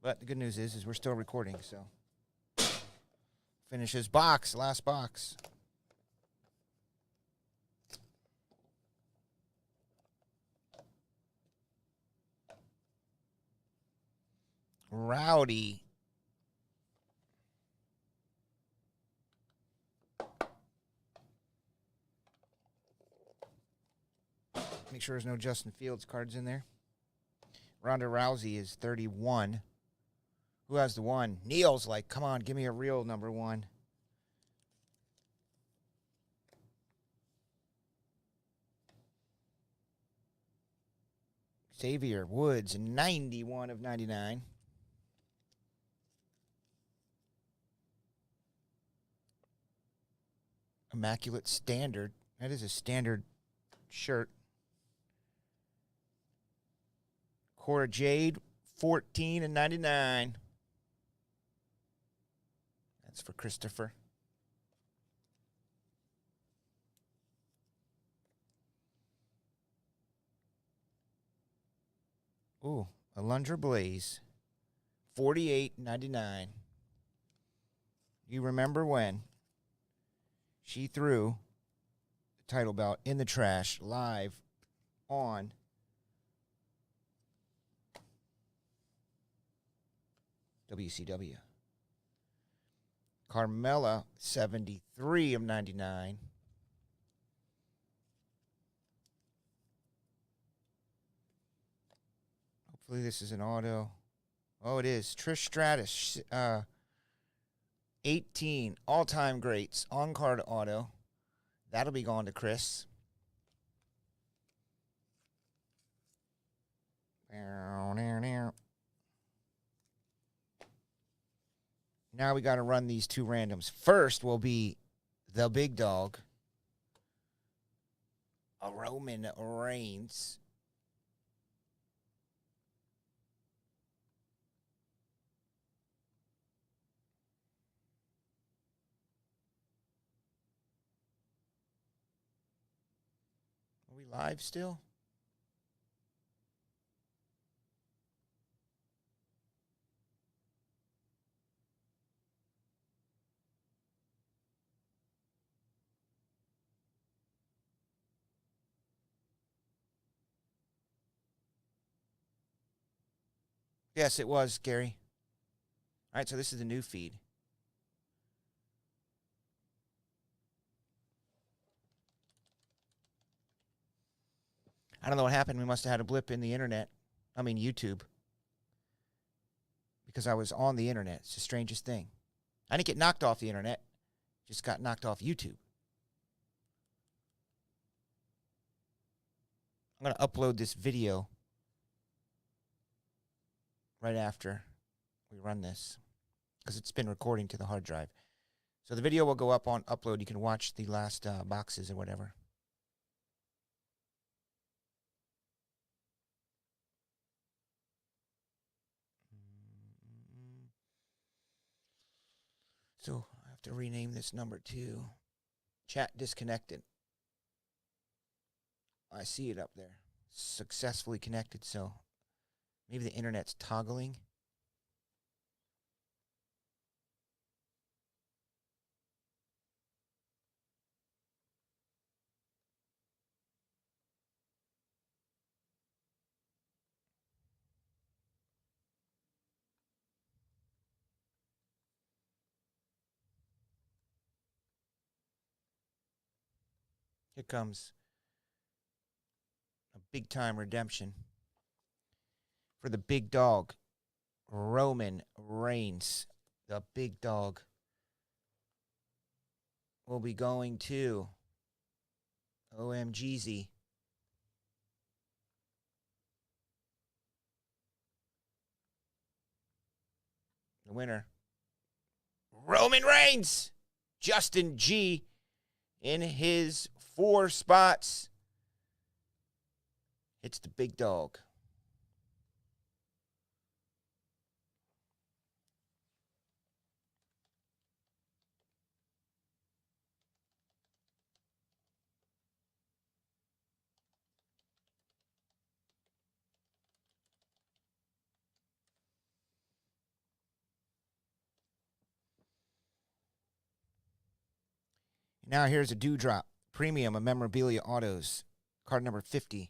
But the good news is we're still recording, so. Finish his box, last box. Rowdy. Make sure there's no Justin Fields cards in there. Ronda Rousey is 31. Who has the 1? Neil's like, come on, give me a real number 1. Xavier Woods, 91 of 99. Immaculate Standard. That is a standard shirt. Cora Jade, 14 and 99. That's for Christopher. Ooh, Alundra Blaze, 48.99. You remember when she threw the title belt in the trash live on WCW. Carmella, 73 of 99. Hopefully this is an auto. Oh, it is. Trish Stratus, 18 all-time greats, on-card auto. That'll be going to Chris. Now we got to run these two randoms. First will be the big dog, a Roman Reigns. Are we live still? Yes, it was, Gary. All right, so this is the new feed. I don't know what happened. We must have had a blip in the internet. I mean, YouTube. Because I was on the internet. It's the strangest thing. I didn't get knocked off the internet. Just got knocked off YouTube. I'm going to upload this video right after we run this, because it's been recording to the hard drive. So the video will go up on upload. You can watch the last boxes or whatever. So I have to rename this number 2. Chat disconnected. I see it up there. Successfully connected, so maybe the internet's toggling. Here comes a big-time redemption for the big dog, Roman Reigns. The big dog will be going to OMGZ. The winner, Roman Reigns. Justin G in his 4 spots. It's the big dog. Now here's a Dewdrop Premium of Memorabilia Autos. Card number 50.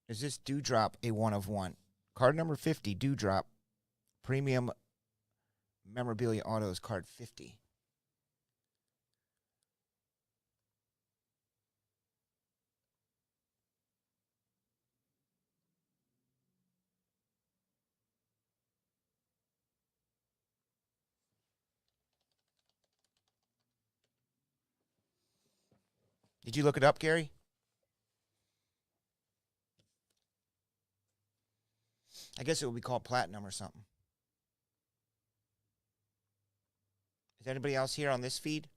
Is this Dewdrop a 1 of 1? Card number 50, Dewdrop Premium Memorabilia Autos, card 50. Did you look it up, Gary? I guess it would be called Platinum or something. Is anybody else here on this feed?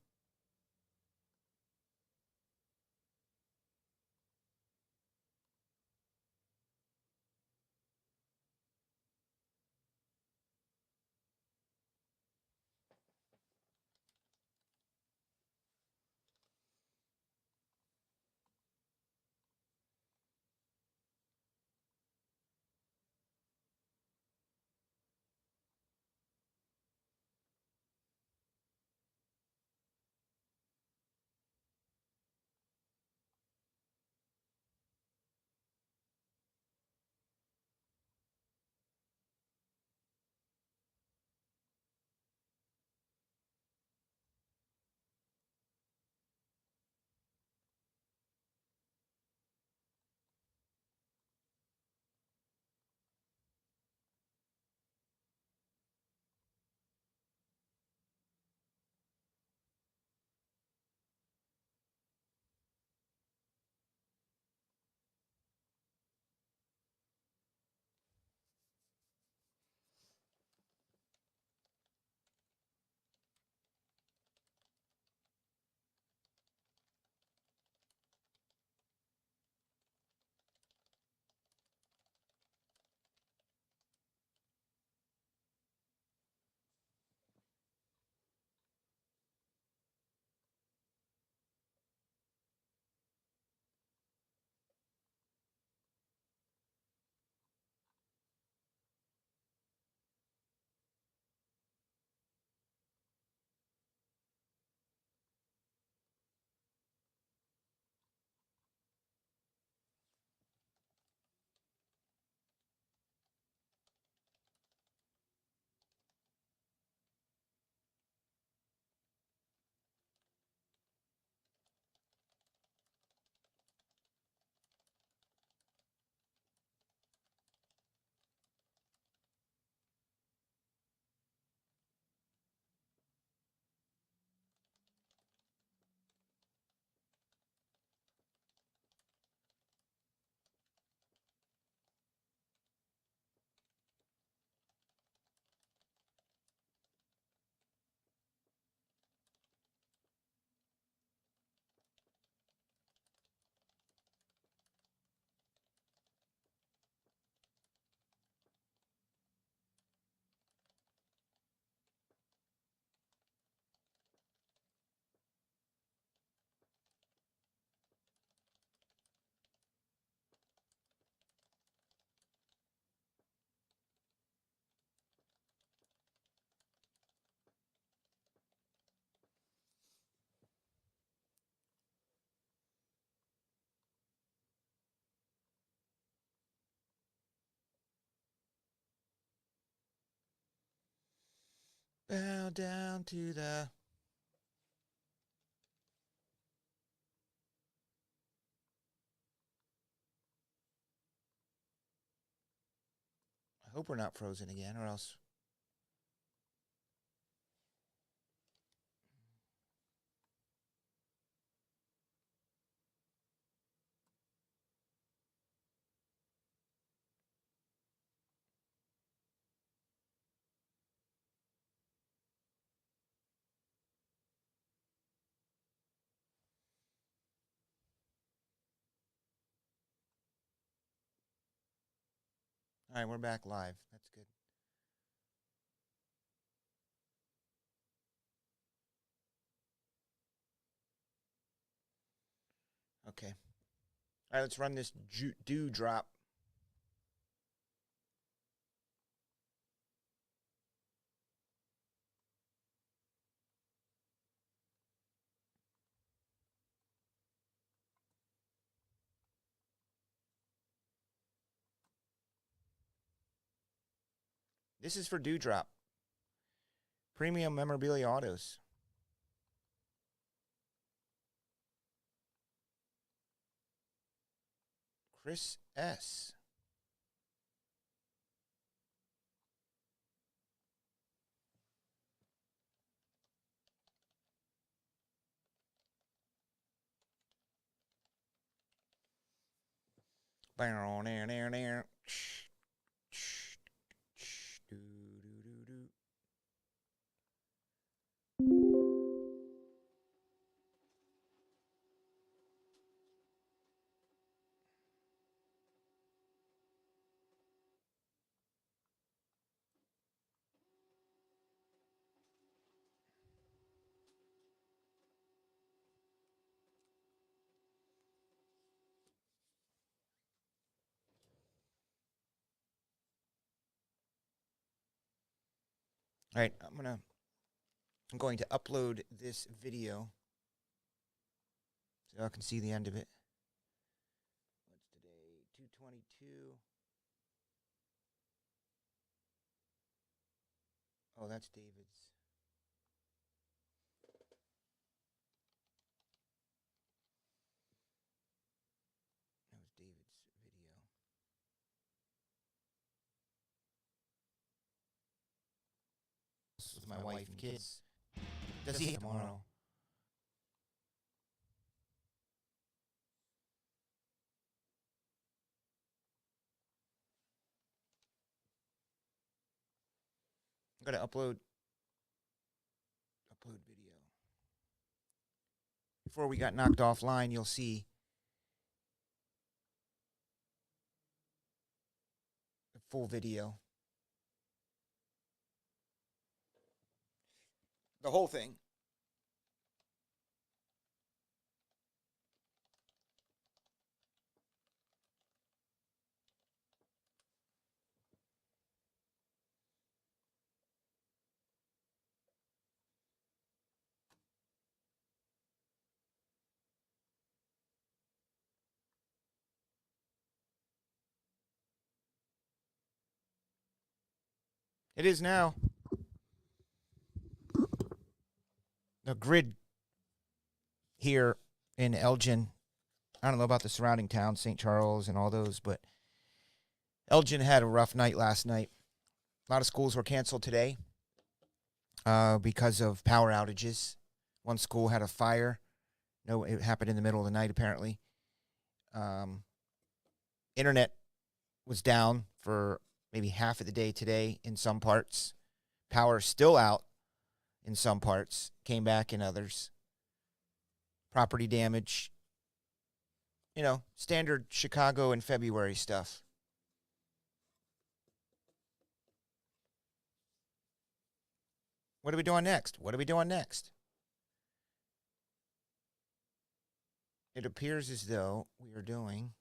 Bow down to the... I hope we're not frozen again, or else... All right, we're back live. That's good. Okay. All right, let's run this Dewdrop This is for Dewdrop. Premium memorabilia autos. Chris S. All right, I'm going to upload this video so y'all can see the end of it. What's today? 2/22. Oh, that's David's. That was David's video. This is my wife and kids. Does he tomorrow? I'm gonna upload video. Before we got knocked offline, you'll see the full video. The whole thing. It is now. The grid here in Elgin, I don't know about the surrounding towns, St. Charles and all those, but Elgin had a rough night last night. A lot of schools were canceled today because of power outages. One school had a fire. No, it happened in the middle of the night, apparently. Internet was down for maybe half of the day today in some parts. Power still out in some parts. Came back in others. Property damage. You know, standard Chicago in February stuff. What are we doing next? What are we doing next? It appears as though we are doing...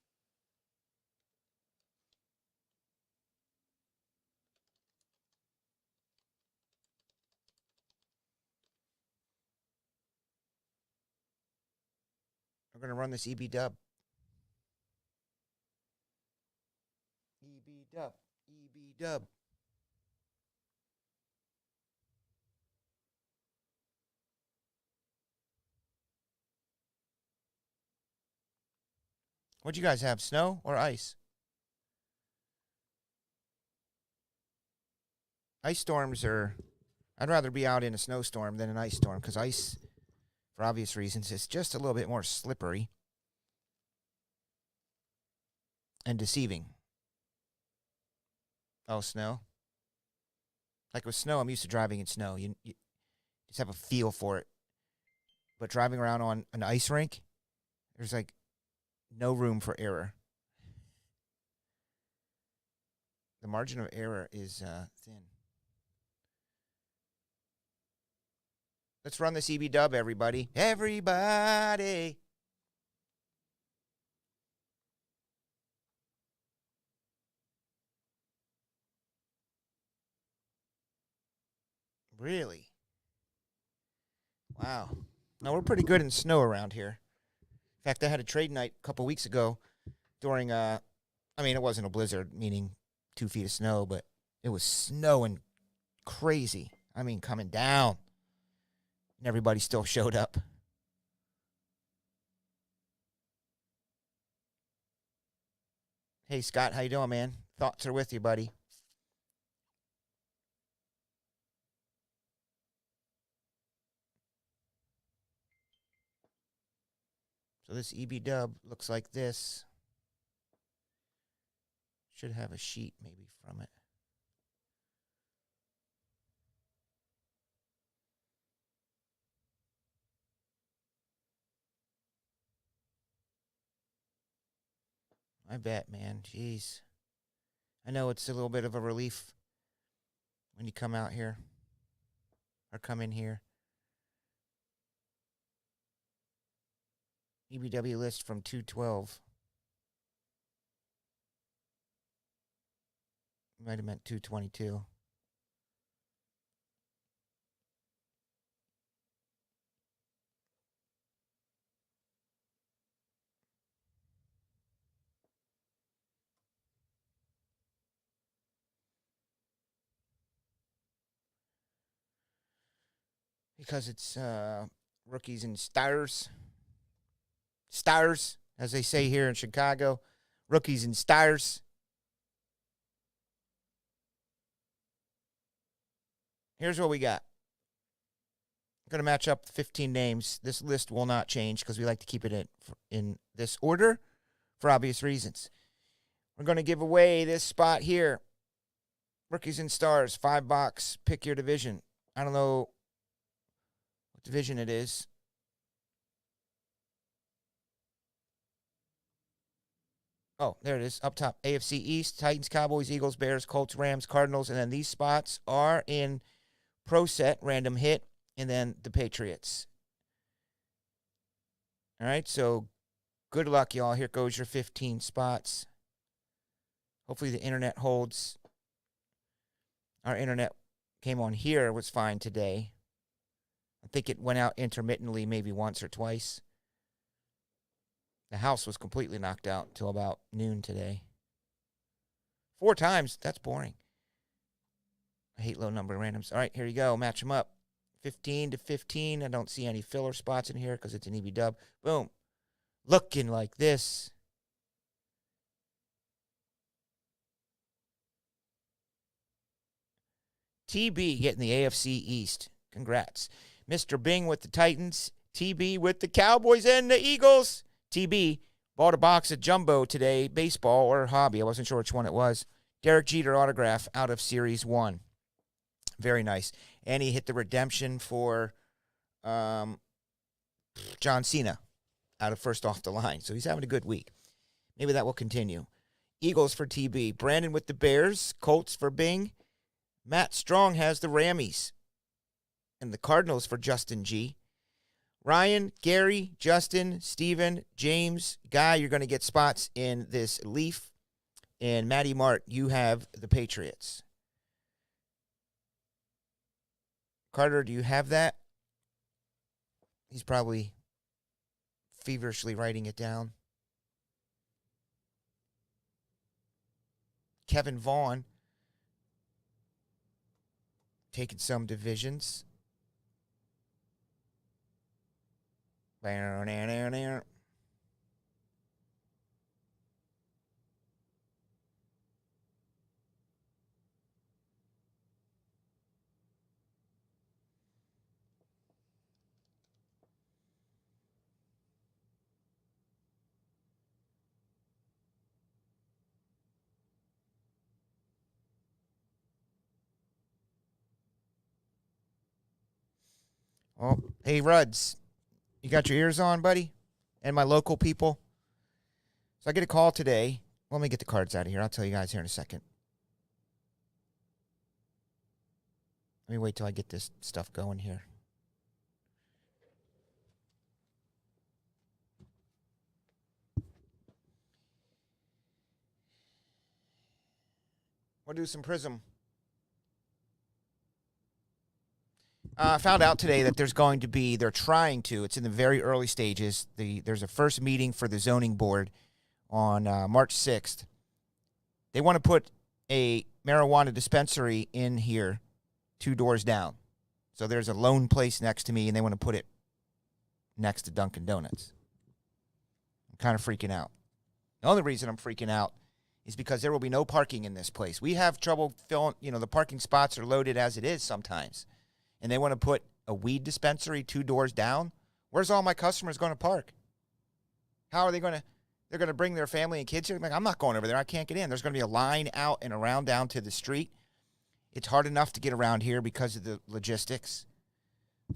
We're going to run this EB dub. EB dub. EB dub. What'd you guys have, snow or ice? Ice storms are... I'd rather be out in a snowstorm than an ice storm, because ice, for obvious reasons, is just a little bit more slippery and deceiving. Oh, snow? Like with snow, I'm used to driving in snow. You just have a feel for it. But driving around on an ice rink, there's like no room for error. The margin of error is thin. Let's run this EB dub, everybody. Everybody. Really? Wow. No, we're pretty good in snow around here. In fact, I had a trade night a couple weeks ago during, it wasn't a blizzard, meaning 2 feet of snow, but It was snowing crazy. I mean, coming down. And everybody still showed up. Hey, Scott, how you doing, man? Thoughts are with you, buddy. So this EB dub looks like this. Should have a sheet maybe from it. I bet, man. Jeez. I know it's a little bit of a relief when you come out here or come in here. EBW list from 212. Might have meant 222. Because it's rookies and stars. Stars, as they say here in Chicago. Rookies and stars. Here's what we got. I'm going to match up 15 names. This list will not change because we like to keep it in this order for obvious reasons. We're going to give away this spot here. Rookies and stars, 5-box, pick your division. I don't know what division it is. Oh, there it is, up top. AFC East, Titans, Cowboys, Eagles, Bears, Colts, Rams, Cardinals, and then these spots are in Pro Set, random hit, and then the Patriots. All right, so good luck, y'all. Here goes your 15 spots. Hopefully the internet holds. Our internet came on here, was fine today. I think it went out intermittently maybe once or twice. The house was completely knocked out until about noon today. 4 times. That's boring. I hate low number randoms. All right, here you go. Match them up. 15 to 15. I don't see any filler spots in here because it's an EB dub. Boom. Looking like this. TB getting the AFC East. Congrats. Mr. Bing with the Titans. TB with the Cowboys and the Eagles. TB bought a box of Jumbo today, baseball or hobby. I wasn't sure which one it was. Derek Jeter autograph out of Series 1. Very nice. And he hit the redemption for John Cena out of First Off the Line. So he's having a good week. Maybe that will continue. Eagles for TB. Brandon with the Bears. Colts for Bing. Matt Strong has the Rammies. And the Cardinals for Justin G. Ryan, Gary, Justin, Steven, James, Guy, you're going to get spots in this Leaf. And Matty Mart, you have the Patriots. Carter, do you have that? He's probably feverishly writing it down. Kevin Vaughn taking some divisions. Oh, hey, Ruds. You got your ears on, buddy? And my local people? So I get a call today. Let me get the cards out of here. I'll tell you guys here in a second. Let me wait till I get this stuff going here. We'll do some Prism. I found out today that there's going to be, they're trying to, it's in the very early stages. There's a first meeting for the zoning board on March 6th. They want to put a marijuana dispensary in here 2 doors down. So there's a lone place next to me, and they want to put it next to Dunkin' Donuts. I'm kind of freaking out. The only reason I'm freaking out is because there will be no parking in this place. We have trouble filling, the parking spots are loaded as it is sometimes. And they want to put a weed dispensary 2 doors down. Where's all my customers going to park? How are they going to? They're going to bring their family and kids here? I'm not going over there. I can't get in. There's going to be a line out and around down to the street. It's hard enough to get around here because of the logistics.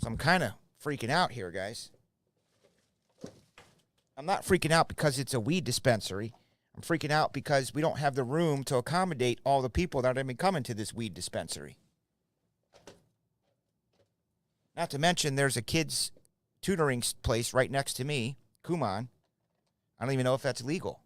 So I'm kind of freaking out here, guys. I'm not freaking out because it's a weed dispensary. I'm freaking out because we don't have the room to accommodate all the people that are going to be coming to this weed dispensary. Not to mention there's a kids' tutoring place right next to me, Kumon. I don't even know if that's legal.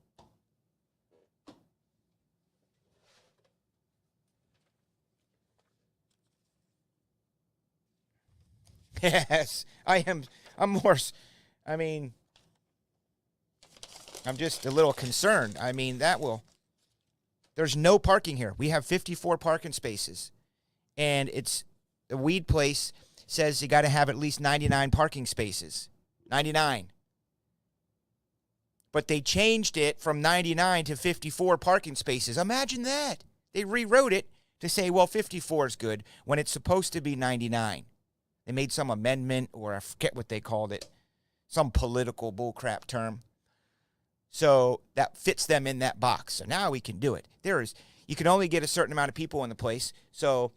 Yes, I'm just a little concerned. There's no parking here. We have 54 parking spaces. And it's the weed place says you got to have at least 99 parking spaces. 99. But they changed it from 99 to 54 parking spaces. Imagine that. They rewrote it to say, 54 is good when it's supposed to be 99. They made some amendment, or I forget what they called it, some political bullcrap term. So that fits them in that box. So now we can do it. You can only get a certain amount of people in the place. So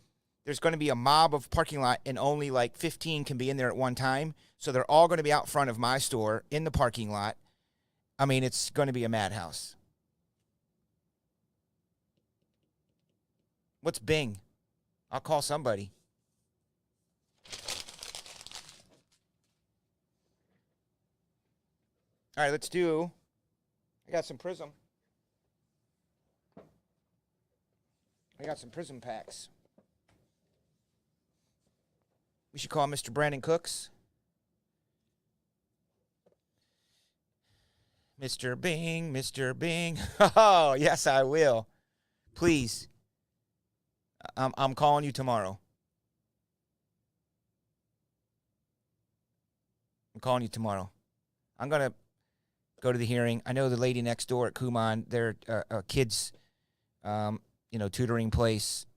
there's going to be a mob of parking lot, and only like 15 can be in there at one time. So they're all going to be out front of my store in the parking lot. It's going to be a madhouse. What's Bing? I'll call somebody. All right, I got some Prism. I got some Prism packs. We should call Mr. Brandon Cooks. Mr. Bing, Mr. Bing. Oh, yes, I will. Please. I'm calling you tomorrow. I'm going to go to the hearing. I know the lady next door at Kumon, their kids, tutoring place.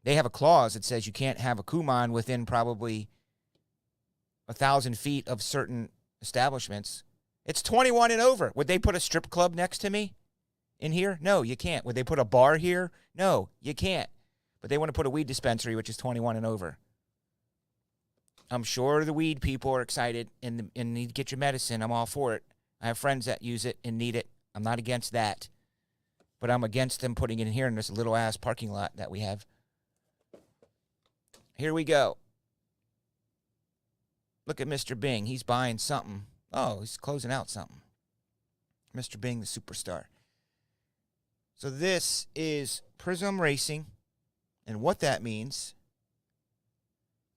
They have a clause that says you can't have a Kumon within probably 1,000 feet of certain establishments. It's 21 and over. Would they put a strip club next to me in here? No, you can't. Would they put a bar here? No, you can't. But they want to put a weed dispensary, which is 21 and over. I'm sure the weed people are excited and need to get your medicine. I'm all for it. I have friends that use it and need it. I'm not against that. But I'm against them putting it in here in this little-ass parking lot that we have. Here we go. Look at Mr. Bing. He's buying something. Oh, he's closing out something. Mr. Bing, the superstar. So this is Prism Racing. And what that means...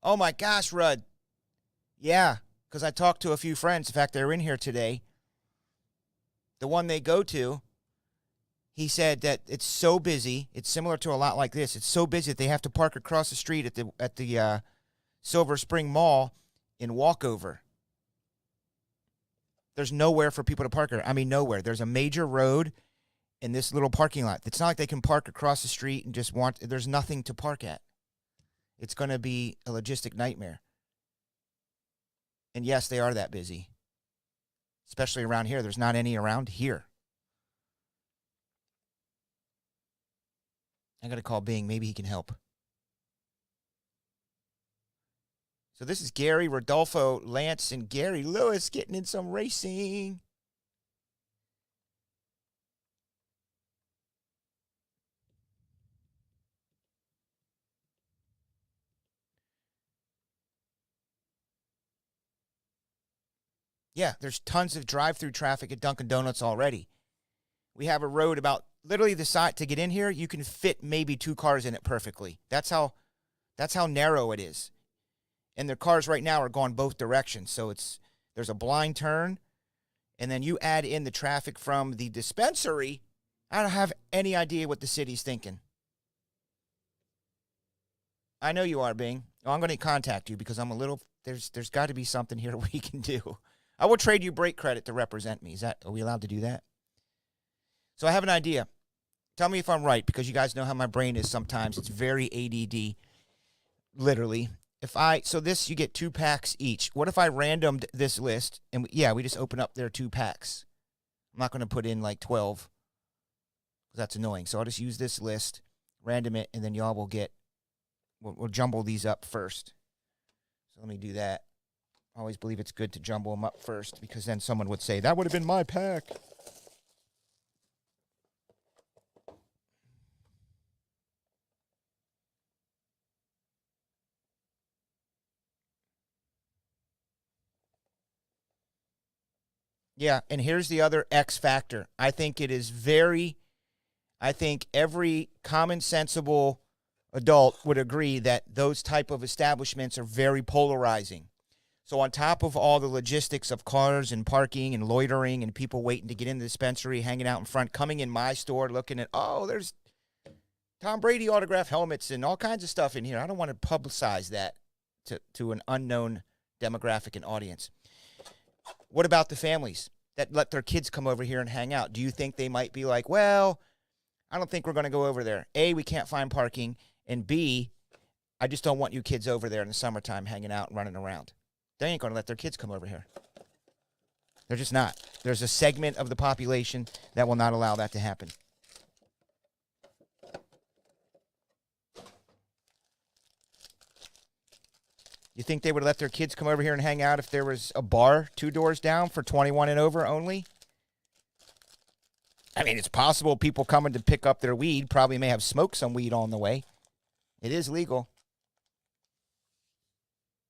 Oh, my gosh, Rudd. Yeah, because I talked to a few friends. In fact, they're in here today. The one they go to, he said that it's so busy. It's similar to a lot like this. It's so busy that they have to park across the street at the Silver Spring Mall in Walkover. There's nowhere for people to park. Nowhere. There's a major road in this little parking lot. It's not like they can park across the street and there's nothing to park at. It's going to be a logistic nightmare. And yes, they are that busy. Especially around here. There's not any around here. I got to call Bing. Maybe he can help. So this is Gary, Rodolfo, Lance, and Gary Lewis getting in some racing. Yeah, there's tons of drive-through traffic at Dunkin' Donuts already. We have a road about literally the side to get in here. You can fit maybe 2 cars in it perfectly. That's how narrow it is. And their cars right now are going both directions. So there's a blind turn, and then you add in the traffic from the dispensary I don't have any idea what the city's thinking. I know you are, Bing. Oh, I'm going to contact you because I'm a little. There's got to be something here we can do. I will trade you break credit to represent me. Are we allowed to do that? So I have an idea. Tell me if I'm right, because you guys know how my brain is sometimes. It's very ADD, literally. So this, you get 2 packs each. What if I randomed this list, and we just open up their 2 packs. I'm not going to put in like 12, because that's annoying. So I'll just use this list, random it, and then y'all will get, we'll jumble these up first. So let me do that. I always believe it's good to jumble them up first, because then someone would say, that would have been my pack. Yeah, and here's the other X factor. I think every common sensible adult would agree that those type of establishments are very polarizing. So on top of all the logistics of cars and parking and loitering and people waiting to get in the dispensary, hanging out in front, coming in my store, looking at, there's Tom Brady autograph helmets and all kinds of stuff in here. I don't want to publicize that to an unknown demographic and audience. What about the families that let their kids come over here and hang out? Do you think they might be like, well, I don't think we're going to go over there. A, we can't find parking. And B, I just don't want you kids over there in the summertime hanging out and running around. They ain't going to let their kids come over here. They're just not. There's a segment of the population that will not allow that to happen. You think they would let their kids come over here and hang out if there was a bar 2 doors down for 21 and over only? I mean, it's possible people coming to pick up their weed probably may have smoked some weed on the way. It is legal.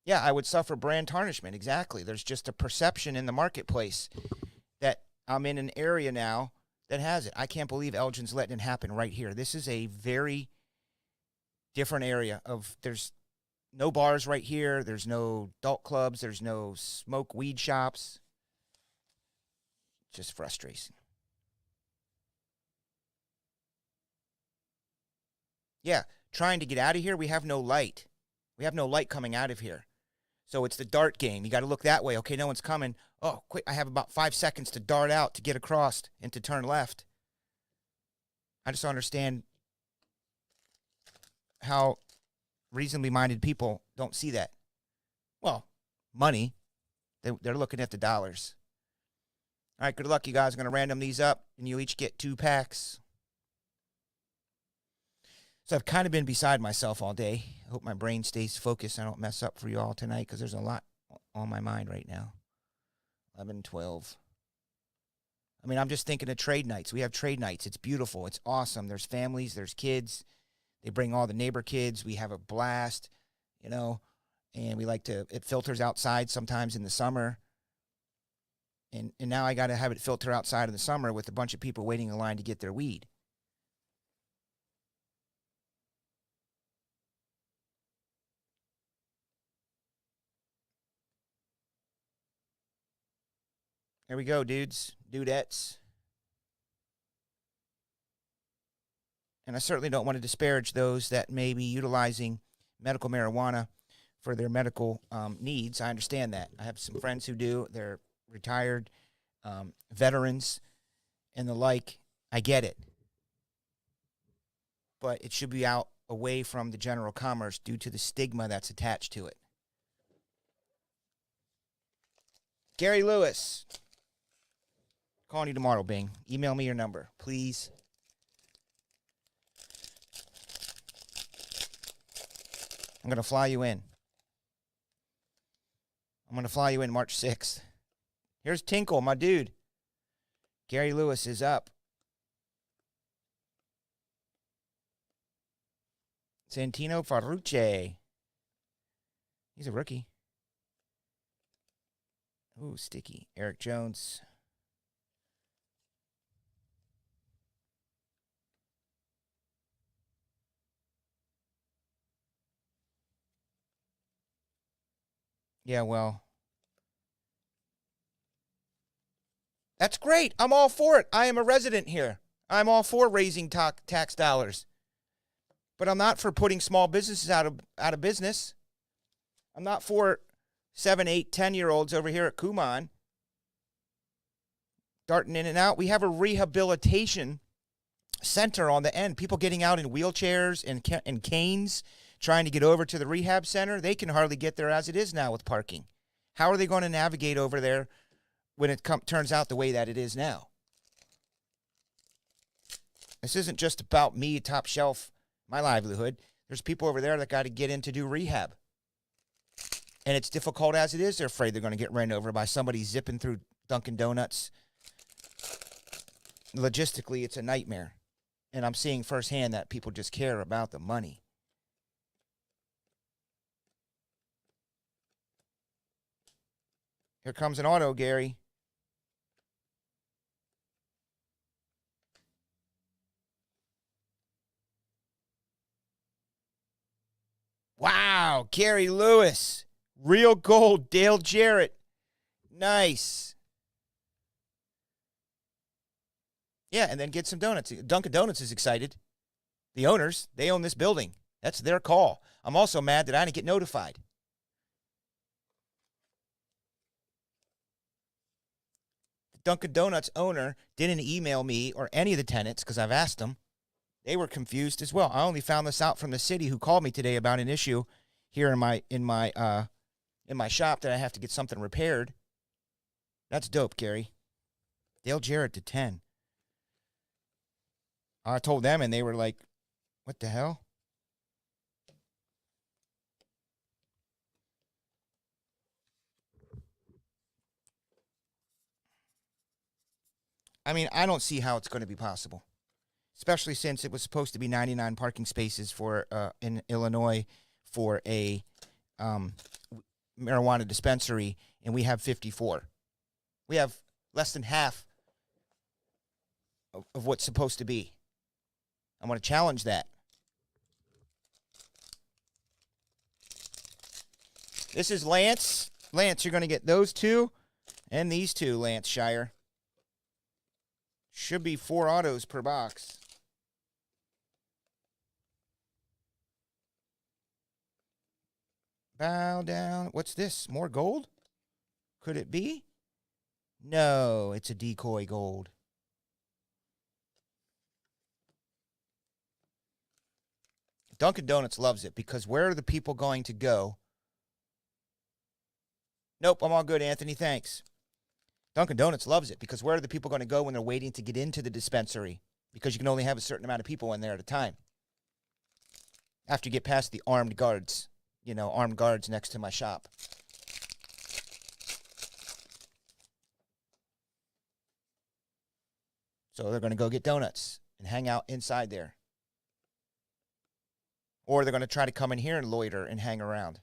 Yeah, I would suffer brand tarnishment. Exactly. There's just a perception in the marketplace that I'm in an area now that has it. I can't believe Elgin's letting it happen right here. This is a very different area there's no bars right here. There's no adult clubs. There's no smoke weed shops. Just frustration. Yeah, trying to get out of here, we have no light. We have no light coming out of here. So it's the dart game. You got to look that way. Okay, no one's coming. Oh, quick, I have about 5 seconds to dart out to get across and to turn left. I just don't understand how reasonably minded people don't see that. Well, money. They're looking at the dollars. All right, good luck, you guys. I'm going to random these up, and you each get 2 packs. So I've kind of been beside myself all day. I hope my brain stays focused. I don't mess up for you all tonight, because there's a lot on my mind right now. 11, 12. I mean, I'm just thinking of trade nights. We have trade nights. It's beautiful. It's awesome. There's families. There's kids. They bring all the neighbor kids. We have a blast, and we like to, it filters outside sometimes in the summer. And now I got to have it filter outside in the summer with a bunch of people waiting in line to get their weed. Here we go, dudes, dudettes. And I certainly don't want to disparage those that may be utilizing medical marijuana for their medical needs. I understand that. I have some friends who do. They're retired veterans and the like. I get it. But it should be out away from the general commerce due to the stigma that's attached to it. Gary Lewis. Calling you tomorrow, Bing. Email me your number, please. I'm going to fly you in. I'm going to fly you in March 6th. Here's Tinkle, my dude. Gary Lewis is up. Santino Ferrucci. He's a rookie. Ooh, sticky. Eric Jones. Yeah, well, that's great. I'm all for it. I am a resident here. I'm all for raising tax dollars, but I'm not for putting small businesses out of business. I'm not for 7, 8, 10-year-olds over here at Kumon darting in and out. We have a rehabilitation center on the end. People getting out in wheelchairs and canes trying to get over to the rehab center. They can hardly get there as it is now with parking. How are they going to navigate over there when it turns out the way that it is now? This isn't just about me, Top Shelf, my livelihood. There's people over there that got to get in to do rehab. And it's difficult as it is. They're afraid they're going to get ran over by somebody zipping through Dunkin' Donuts. Logistically, it's a nightmare. And I'm seeing firsthand that people just care about the money. Here comes an auto, Gary. Wow, Gary Lewis. Real gold, Dale Jarrett. Nice. Yeah, and then get some donuts. Dunkin' Donuts is excited. The owners, they own this building. That's their call. I'm also mad that I didn't get notified. The Dunkin' Donuts owner didn't email me or any of the tenants because I've asked them. They were confused as well. I only found this out from the city who called me today about an issue here in my shop that I have to get something repaired. That's dope, Gary. Dale Jarrett to 10. I told them, and they were like, what the hell? I mean, I don't see how it's going to be possible, especially since it was supposed to be 99 parking spaces for in Illinois for a marijuana dispensary, and we have 54. We have less than half of what's supposed to be. I'm going to challenge that. This is Lance. Lance, you're going to get those two and these two, Lance Shire. Should be 4 autos per box. Bow down. What's this? More gold? Could it be? No, it's a decoy gold. Dunkin' Donuts loves it because where are the people going to go? Nope, I'm all good, Anthony. Thanks. Dunkin' Donuts loves it because where are the people going to go when they're waiting to get into the dispensary? Because you can only have a certain amount of people in there at a time. After you get past the armed guards, armed guards next to my shop. So they're going to go get donuts and hang out inside there. Or they're going to try to come in here and loiter and hang around.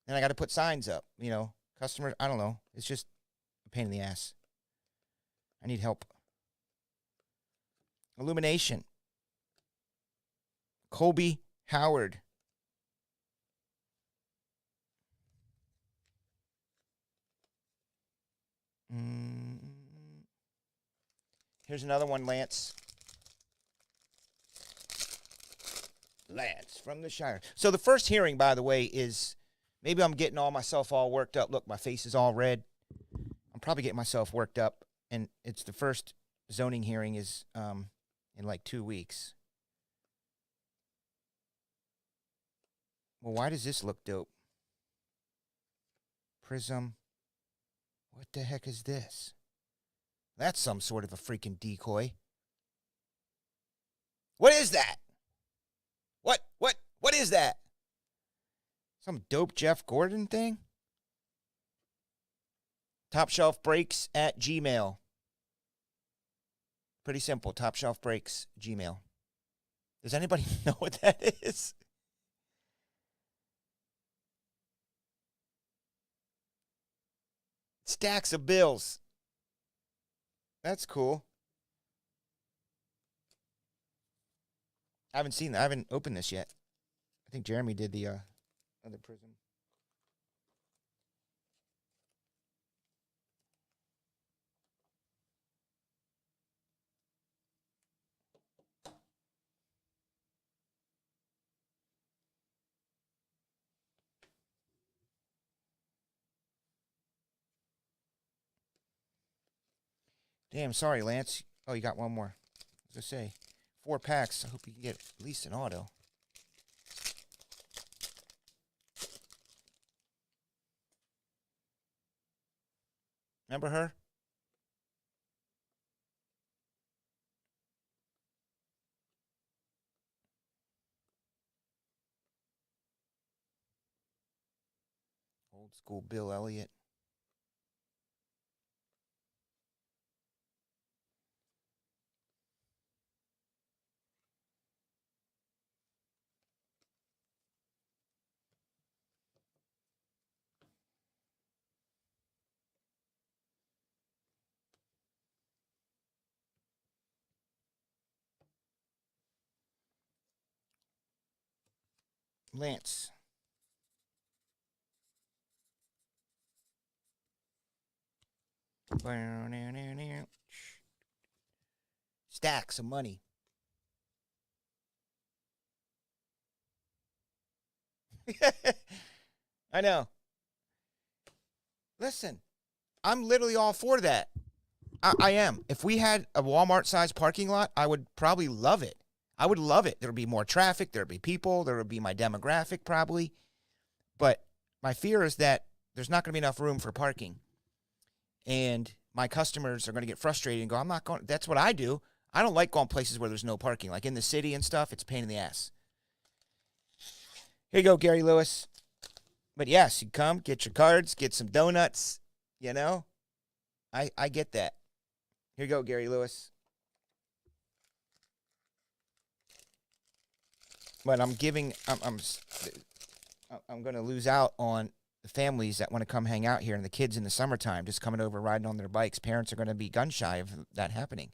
And I got to put signs up, customers, I don't know. It's just a pain in the ass. I need help. Illumination. Colby Howard. Here's another one, Lance. Lance from the Shire. So the first hearing, by the way, is maybe I'm getting myself all worked up. Look, my face is all red. I'm probably getting myself worked up, and it's the first zoning hearing is in like 2 weeks. Well, why does this look dope? Prism. What the heck is this? That's some sort of a freaking decoy. What is that? What is that? Some dope Jeff Gordon thing? Top Shelf Breaks at Gmail. Pretty simple. Top Shelf Breaks, Gmail. Does anybody know what that is? Stacks of bills. That's cool. I haven't opened this yet. I think Jeremy did the other prism. Damn, sorry, Lance. Oh, you got one more. I was going to say, 4 packs. I hope you can get at least an auto. Remember her? Old school Bill Elliott. Lance. Stacks of money. I know. Listen, I'm literally all for that. I am. If we had a Walmart-sized parking lot, I would probably love it. I would love it. There would be more traffic. There would be people. There would be my demographic probably. But my fear is that there's not going to be enough room for parking. And my customers are going to get frustrated and go, I'm not going. That's what I do. I don't like going places where there's no parking. Like in the city and stuff, it's a pain in the ass. Here you go, Gary Lewis. But yes, you come, get your cards, get some donuts, you know. I get that. Here you go, Gary Lewis. But I'm going to lose out on the families that want to come hang out here and the kids in the summertime just coming over riding on their bikes. Parents are going to be gun shy of that happening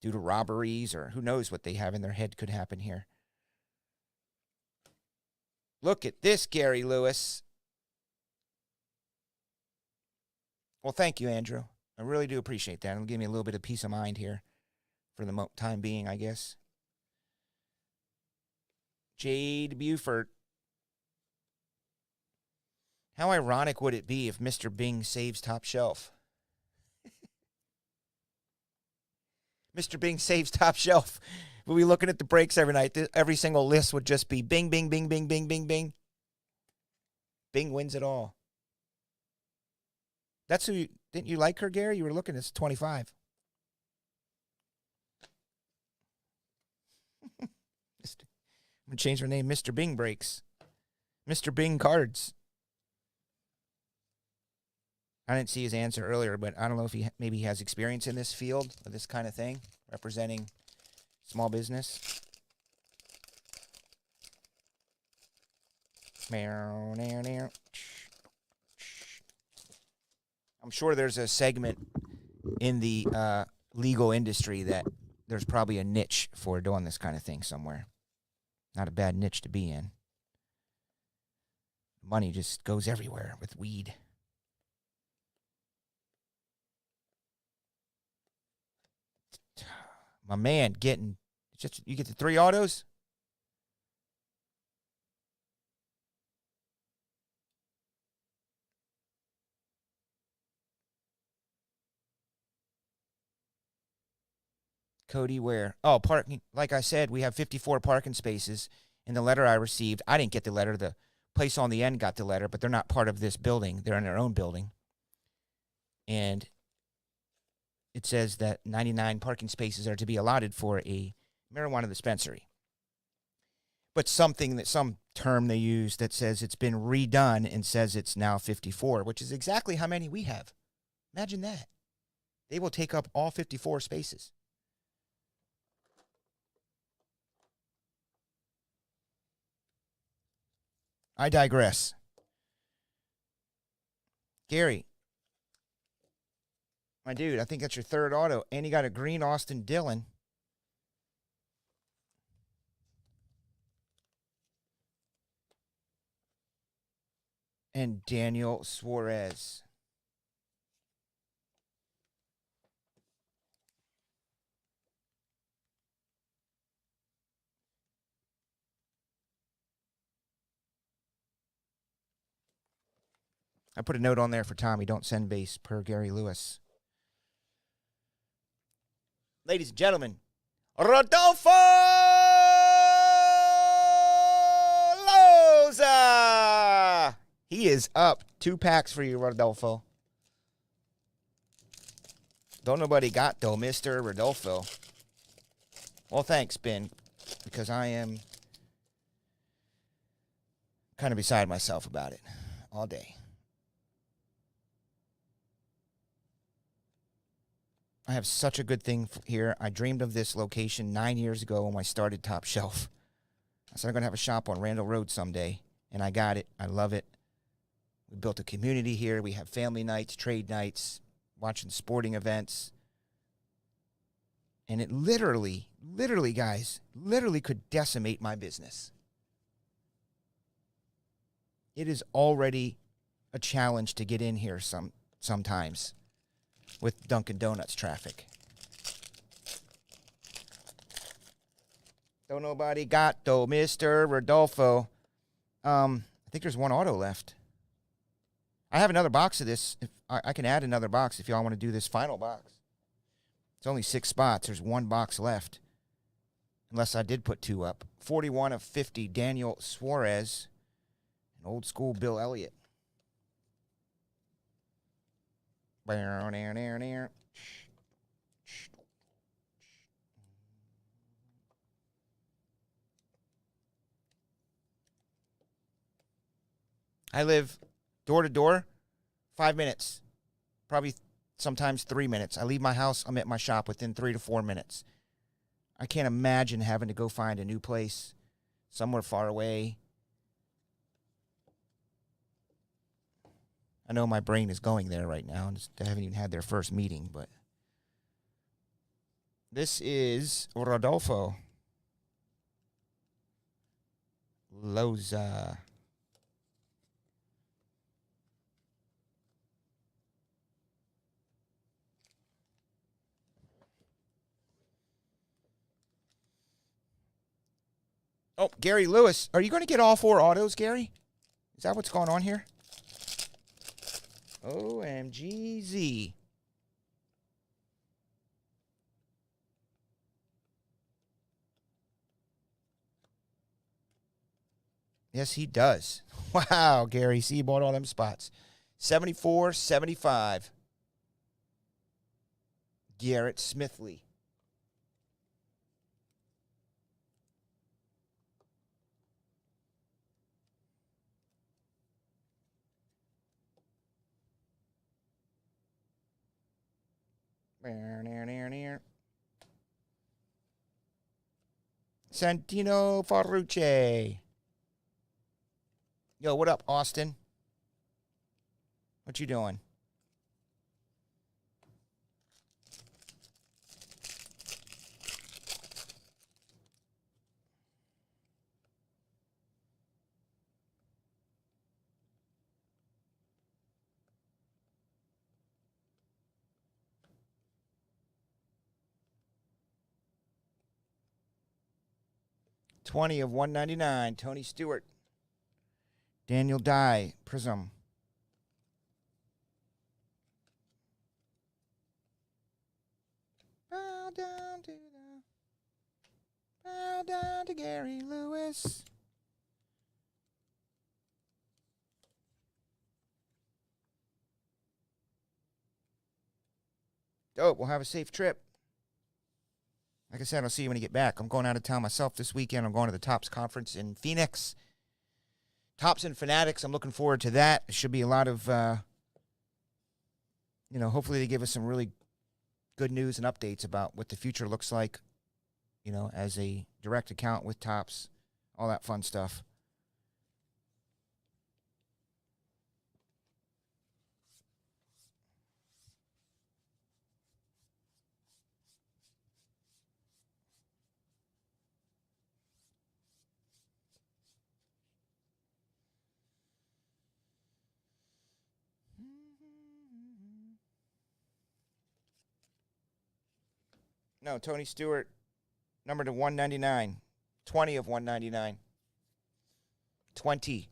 due to robberies or who knows what they have in their head could happen here. Look at this, Gary Lewis. Well, thank you, Andrew. I really do appreciate that. It'll give me a little bit of peace of mind here for the time being, I guess. Jade Buford. How ironic would it be if Mr. Bing saves Top Shelf? Mr. Bing saves Top Shelf. We'll be looking at the breaks every night. Every single list would just be Bing, Bing, Bing, Bing, Bing, Bing, Bing. Bing wins it all. That's who you, didn't you like her, Gary? You were looking at 25. I'm going to change her name, Mr. Bing Breaks. Mr. Bing Cards. I didn't see his answer earlier, but I don't know if maybe he has experience in this field of this kind of thing, representing small business. I'm sure there's a segment in the legal industry that there's probably a niche for doing this kind of thing somewhere. Not a bad niche to be in. Money just goes everywhere with weed. My man getting just you get the 3 autos. Cody, where? Oh, parking. Like I said, we have 54 parking spaces. In the letter I received, I didn't get the letter. The place on the end got the letter, but they're not part of this building. They're in their own building. And it says that 99 parking spaces are to be allotted for a marijuana dispensary. But some term they use that says it's been redone and says it's now 54, which is exactly how many we have. Imagine that. They will take up all 54 spaces. I digress. Gary, my dude, I think that's your 3rd auto. And you got a green Austin Dillon. And Daniel Suarez. I put a note on there for Tommy. Don't send base per Gary Lewis. Ladies and gentlemen, Rodolfo Loza. He is up. 2 packs for you, Rodolfo. Don't nobody got, though, Mr. Rodolfo. Well, thanks, Ben, because I am kind of beside myself about it all day. I have such a good thing here. I dreamed of this location 9 years ago when I started Top Shelf. I said I'm going to have a shop on Randall Road someday, and I got it. I love it. We built a community here. We have family nights, trade nights, watching sporting events. And it literally, guys, could decimate my business. It is already a challenge to get in here sometimes with Dunkin' Donuts traffic. Don't nobody got, though, Mr. Rodolfo. I think there's one auto left. I have another box of this. If I can add another box if y'all want to do this final box. It's only 6 spots. There's 1 box left. Unless I did put 2 up. 41 of 50, Daniel Suarez. And old school Bill Elliott. I live door to door, 5 minutes. Probably sometimes 3 minutes. I leave my house, I'm at my shop within 3 to 4 minutes. I can't imagine having to go find a new place somewhere far away. I know my brain is going there right now. They haven't even had their first meeting, but this is Rodolfo Loza. Oh, Gary Lewis. Are you going to get all 4 autos, Gary? Is that what's going on here? OMGZ. Yes, he does. Wow, Gary. See, you bought all them spots. 74, 75. Garrett Smithley. Santino Ferrucci. Yo, what up, Austin? What you doing? $20 of $199. Tony Stewart. Daniel Dye. Prism. Bow down to Gary Lewis. Dope. We'll have a safe trip. Like I said, I'll see you when you get back. I'm going out of town myself this weekend. I'm going to the Tops Conference in Phoenix. Tops and Fanatics. I'm looking forward to that. It should be a lot of, hopefully they give us some really good news and updates about what the future looks like, as a direct account with Tops, all that fun stuff. No, Tony Stewart, number to 199. 20 of 199. 20.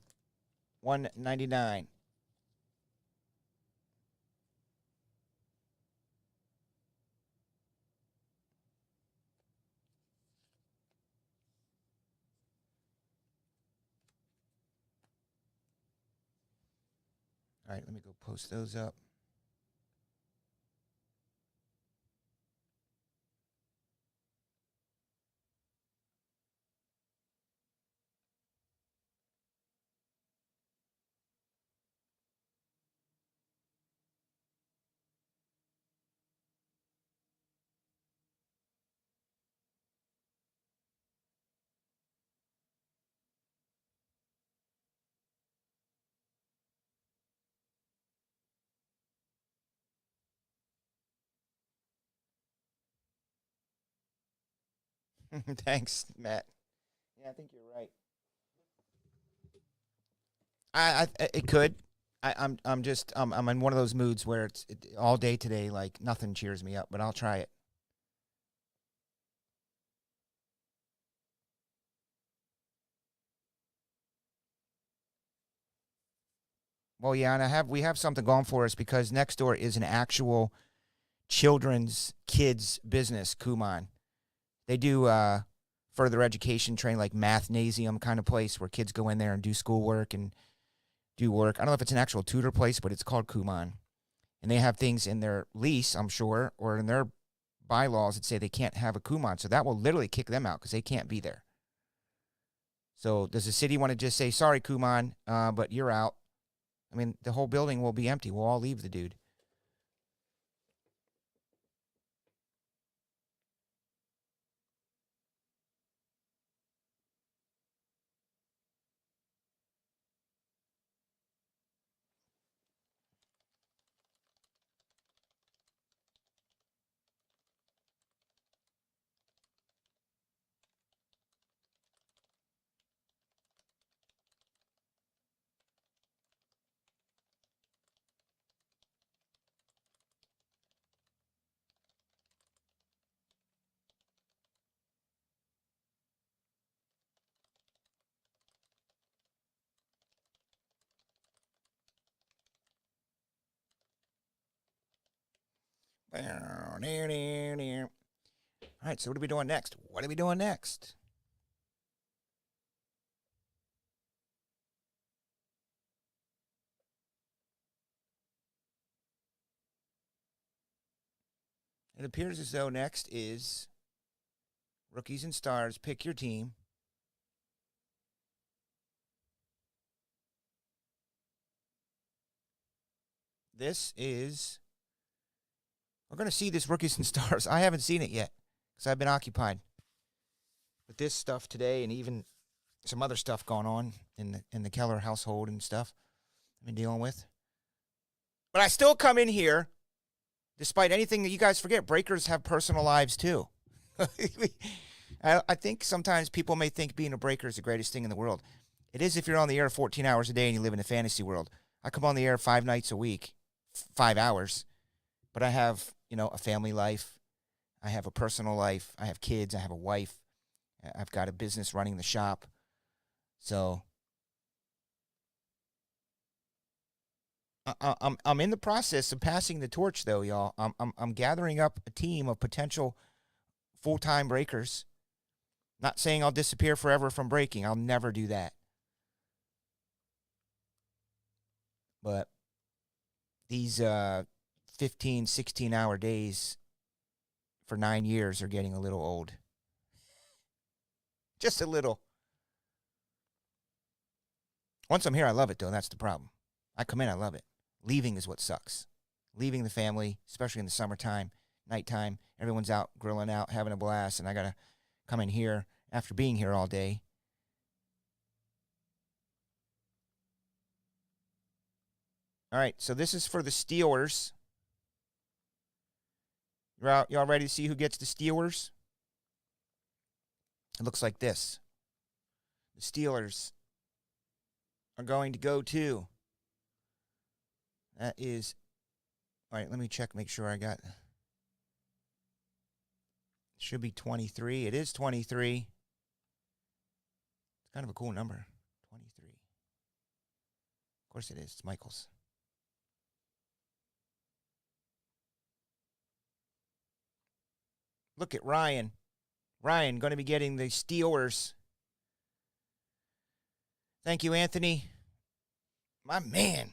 199. All right, let me go post those up. Thanks, Matt. Yeah, I think you're right. It could. I'm just I'm in one of those moods where all day today, like nothing cheers me up, but I'll try it. Well, yeah, and we have something going for us because next door is an actual children's kids business, Kumon. They do further education training, like mathnasium kind of place where kids go in there and do schoolwork and do work. I don't know if it's an actual tutor place, but it's called Kumon. And they have things in their lease, I'm sure, or in their bylaws that say they can't have a Kumon. So that will literally kick them out because they can't be there. So does the city want to just say, sorry, Kumon, but you're out? I mean, the whole building will be empty. We'll all leave the dude. All right, so what are we doing next? What are we doing next? It appears as though next is Rookies and Stars. Pick your team. This is. We're going to see this Rookies and Stars. I haven't seen it yet because I've been occupied with this stuff today and even some other stuff going on in the Keller household and stuff I've been dealing with. But I still come in here, despite anything that you guys forget. Breakers have personal lives too. I think sometimes people may think being a breaker is the greatest thing in the world. It is if you're on the air 14 hours a day and you live in a fantasy world. I come on the air 5 nights a week, 5 hours, but I have, a family life. I have a personal life. I have kids. I have a wife. I've got a business running the shop. So I'm in the process of passing the torch, though, y'all. I'm gathering up a team of potential full-time breakers. Not saying I'll disappear forever from breaking. I'll never do that. But these 15, 16-hour days for 9 years are getting a little old. Just a little. Once I'm here, I love it, though. That's the problem. I come in, I love it. Leaving is what sucks. Leaving the family, especially in the summertime, nighttime, everyone's out grilling out, having a blast, and I got to come in here after being here all day. All right, so this is for the Steelers. Y'all ready to see who gets the Steelers? It looks like this. The Steelers are going to go to. That is. All right, let me check, make sure I got. It should be 23. It is 23. It's kind of a cool number. 23. Of course it is. It's Michael's. Look at Ryan. Ryan going to be getting the Steelers. Thank you, Anthony. My man.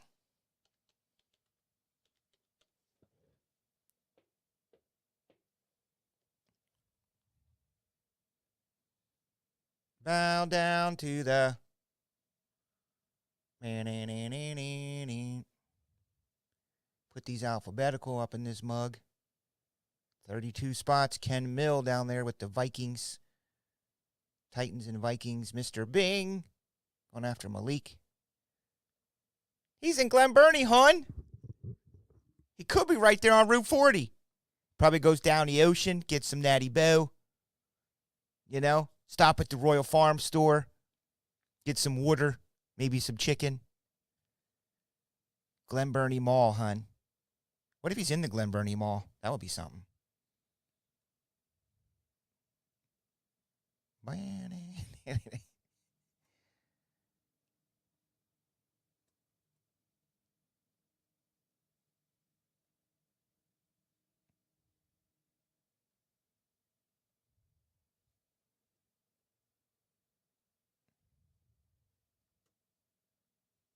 Bow down to the. Put these alphabetical up in this mug. 32 spots. Ken Mill down there with the Vikings. Titans and Vikings. Mr. Bing going after Malik. He's in Glen Burnie, hon. He could be right there on Route 40. Probably goes down the ocean, gets some Natty Boh. You know, stop at the Royal Farm store, get some water, maybe some chicken. Glen Burnie Mall, hon. What if he's in the Glen Burnie Mall? That would be something.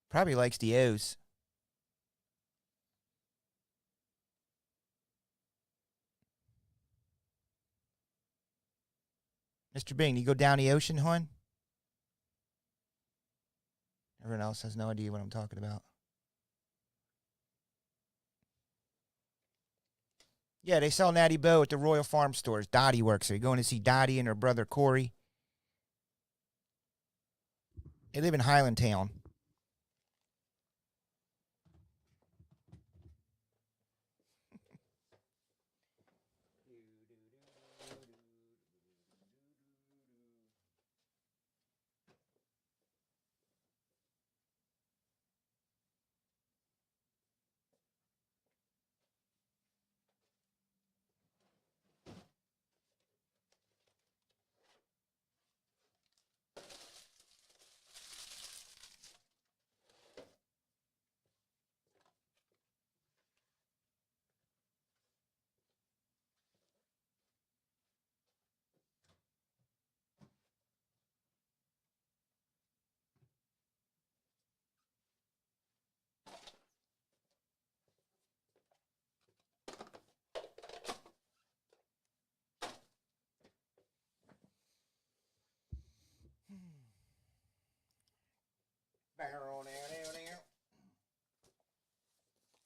Probably likes the O's. Mr. Bing, you go down the ocean, hon? Everyone else has no idea what I'm talking about. Yeah, they sell Natty Boh at the Royal Farm stores. Dottie works there. You're going to see Dottie and her brother Corey. They live in Highlandtown.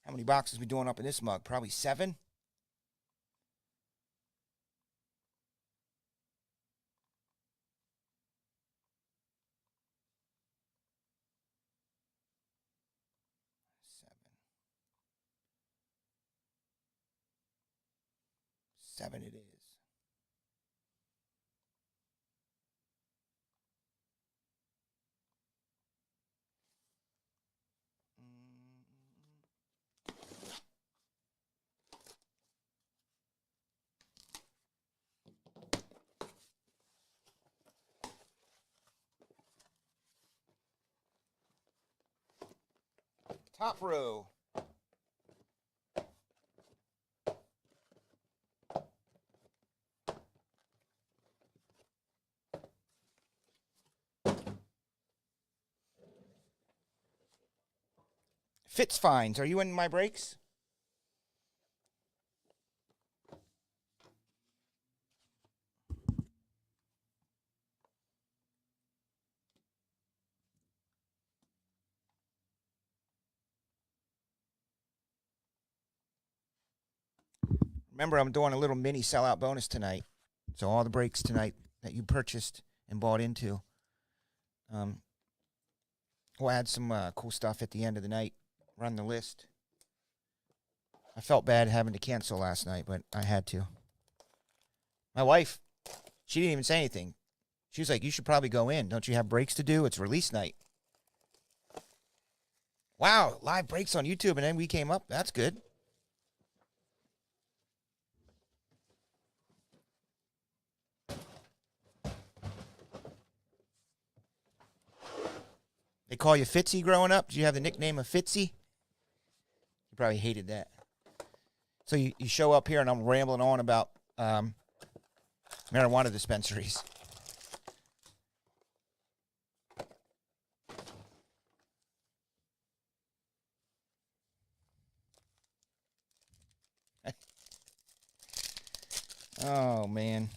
How many boxes we doing up in this mug? Probably 7. Seven it is. Top row. Fitz Fines, are you in my breaks? Remember, I'm doing a little mini sellout bonus tonight. So all the breaks tonight that you purchased and bought into, we'll add some cool stuff at the end of the night. Run the list. I felt bad having to cancel last night, but I had to. My wife, she didn't even say anything. She was like, you should probably go in. Don't you have breaks to do? It's release night. Wow, live breaks on YouTube, and then we came up. That's good. They call you Fitzy growing up? Did you have the nickname of Fitzy? You probably hated that. So you show up here, and I'm rambling on about marijuana dispensaries. Oh, man.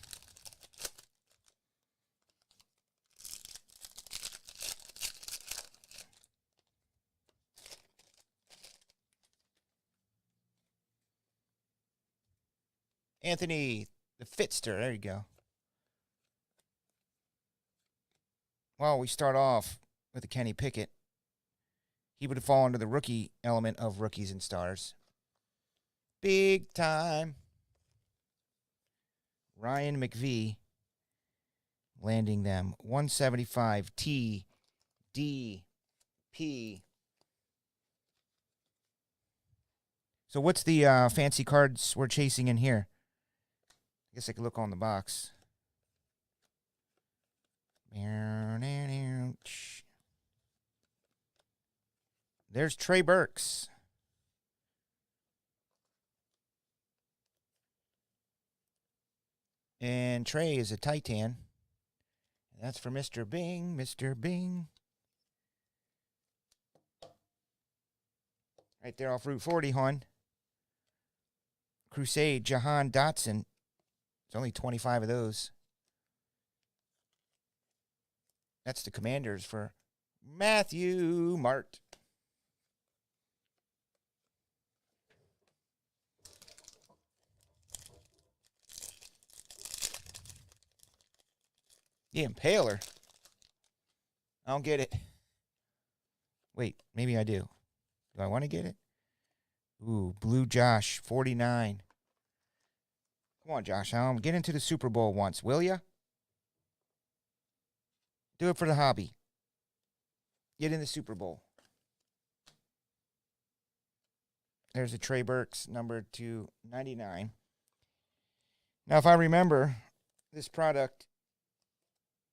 Anthony the Fitster. There you go. Well, we start off with a Kenny Pickett. He would fall under the rookie element of rookies and stars. Big time. Ryan McVee landing them 175 T D P. So what's the fancy cards we're chasing in here? I guess I could look on the box. There's Trey Burks. And Trey is a Titan. That's for Mr. Bing. Mr. Bing. Right there off Route 40, hon. Crusade, Jahan Dotson. There's only 25 of those. That's the Commanders for Matthew Mart. The Impaler. I don't get it. Wait, maybe I do. Do I want to get it? Ooh, Blue Josh, 49. Come on, Josh. Get into the Super Bowl once, will ya? Do it for the hobby. Get in the Super Bowl. There's a Trey Burks, number 299. Now, if I remember, this product,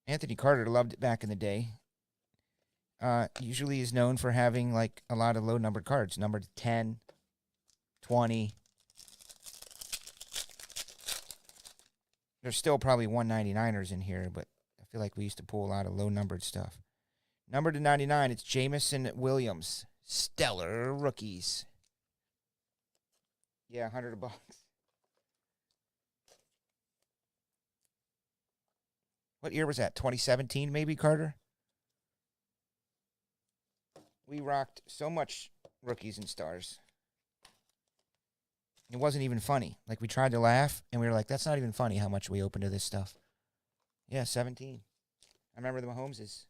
Anthony Carter loved it back in the day. Usually is known for having like a lot of low-numbered cards, numbered 10, 20. There's still probably 199ers in here, but I feel like we used to pull a lot of low-numbered stuff. Number to 99, it's Jamison Williams. Stellar rookies. Yeah, $100. What year was that? 2017, maybe, Carter? We rocked so much rookies and stars. It wasn't even funny. Like, we tried to laugh, and we were like, that's not even funny how much we opened to this stuff. Yeah, 17. I remember the Mahomeses.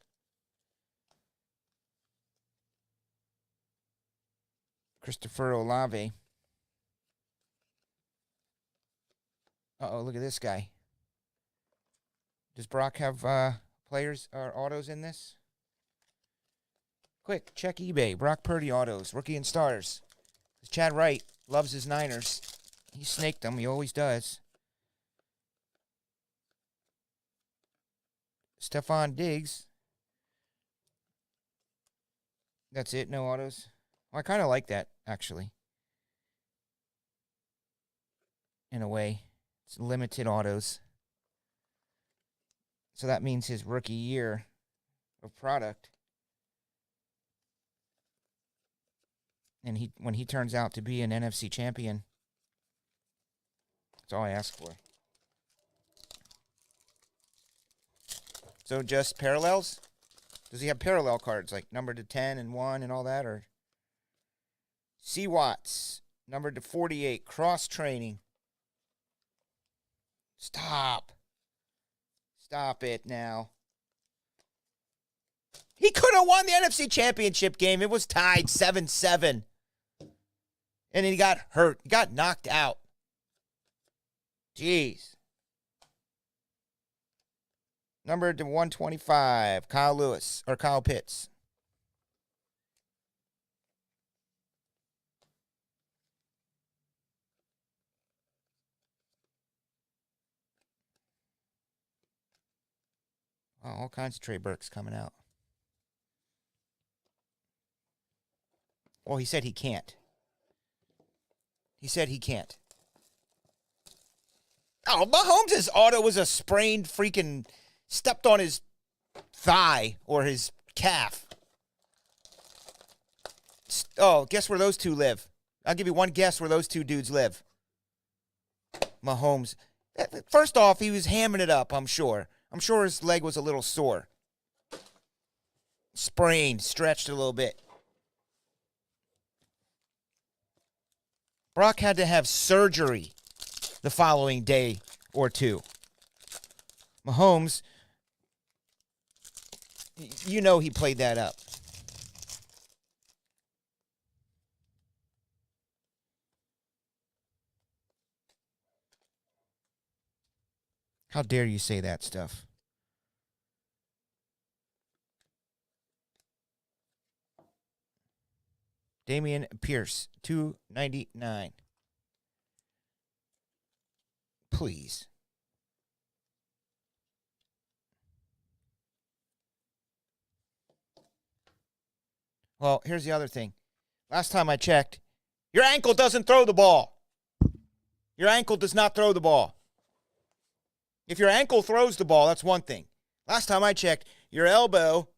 Christopher Olave. Uh-oh, look at this guy. Does Brock have players or autos in this? Quick, check eBay. Brock Purdy autos, rookie and stars. Chad Wright loves his Niners. He snaked them. He always does. Stephon Diggs. That's it. No autos. Well, I kind of like that, actually. In a way. It's limited autos. So that means his rookie year of product. And when he turns out to be an NFC champion, that's all I ask for. So just parallels? Does he have parallel cards, like numbered to 10 and 1 and all that? Or C. Watts, numbered to 48, cross-training. Stop. Stop it now. He could have won the NFC Championship game. It was tied 7-7. And then he got hurt. He got knocked out. Jeez. Number to 125, Kyle Pitts. Oh, all kinds of Trey Burks coming out. Well, he said he can't. He said he can't. Oh, Mahomes' auto was a sprained freaking, stepped on his thigh or his calf. Oh, guess where those two live? I'll give you one guess where those two dudes live. Mahomes. First off, he was hamming it up, I'm sure. I'm sure his leg was a little sore. Sprained, stretched a little bit. Brock had to have surgery the following day or two. Mahomes, you know he played that up. How dare you say that stuff? Damian Pierce, $2.99. Please. Well, here's the other thing. Last time I checked, your ankle doesn't throw the ball. Your ankle does not throw the ball. If your ankle throws the ball, that's one thing. Last time I checked, your elbow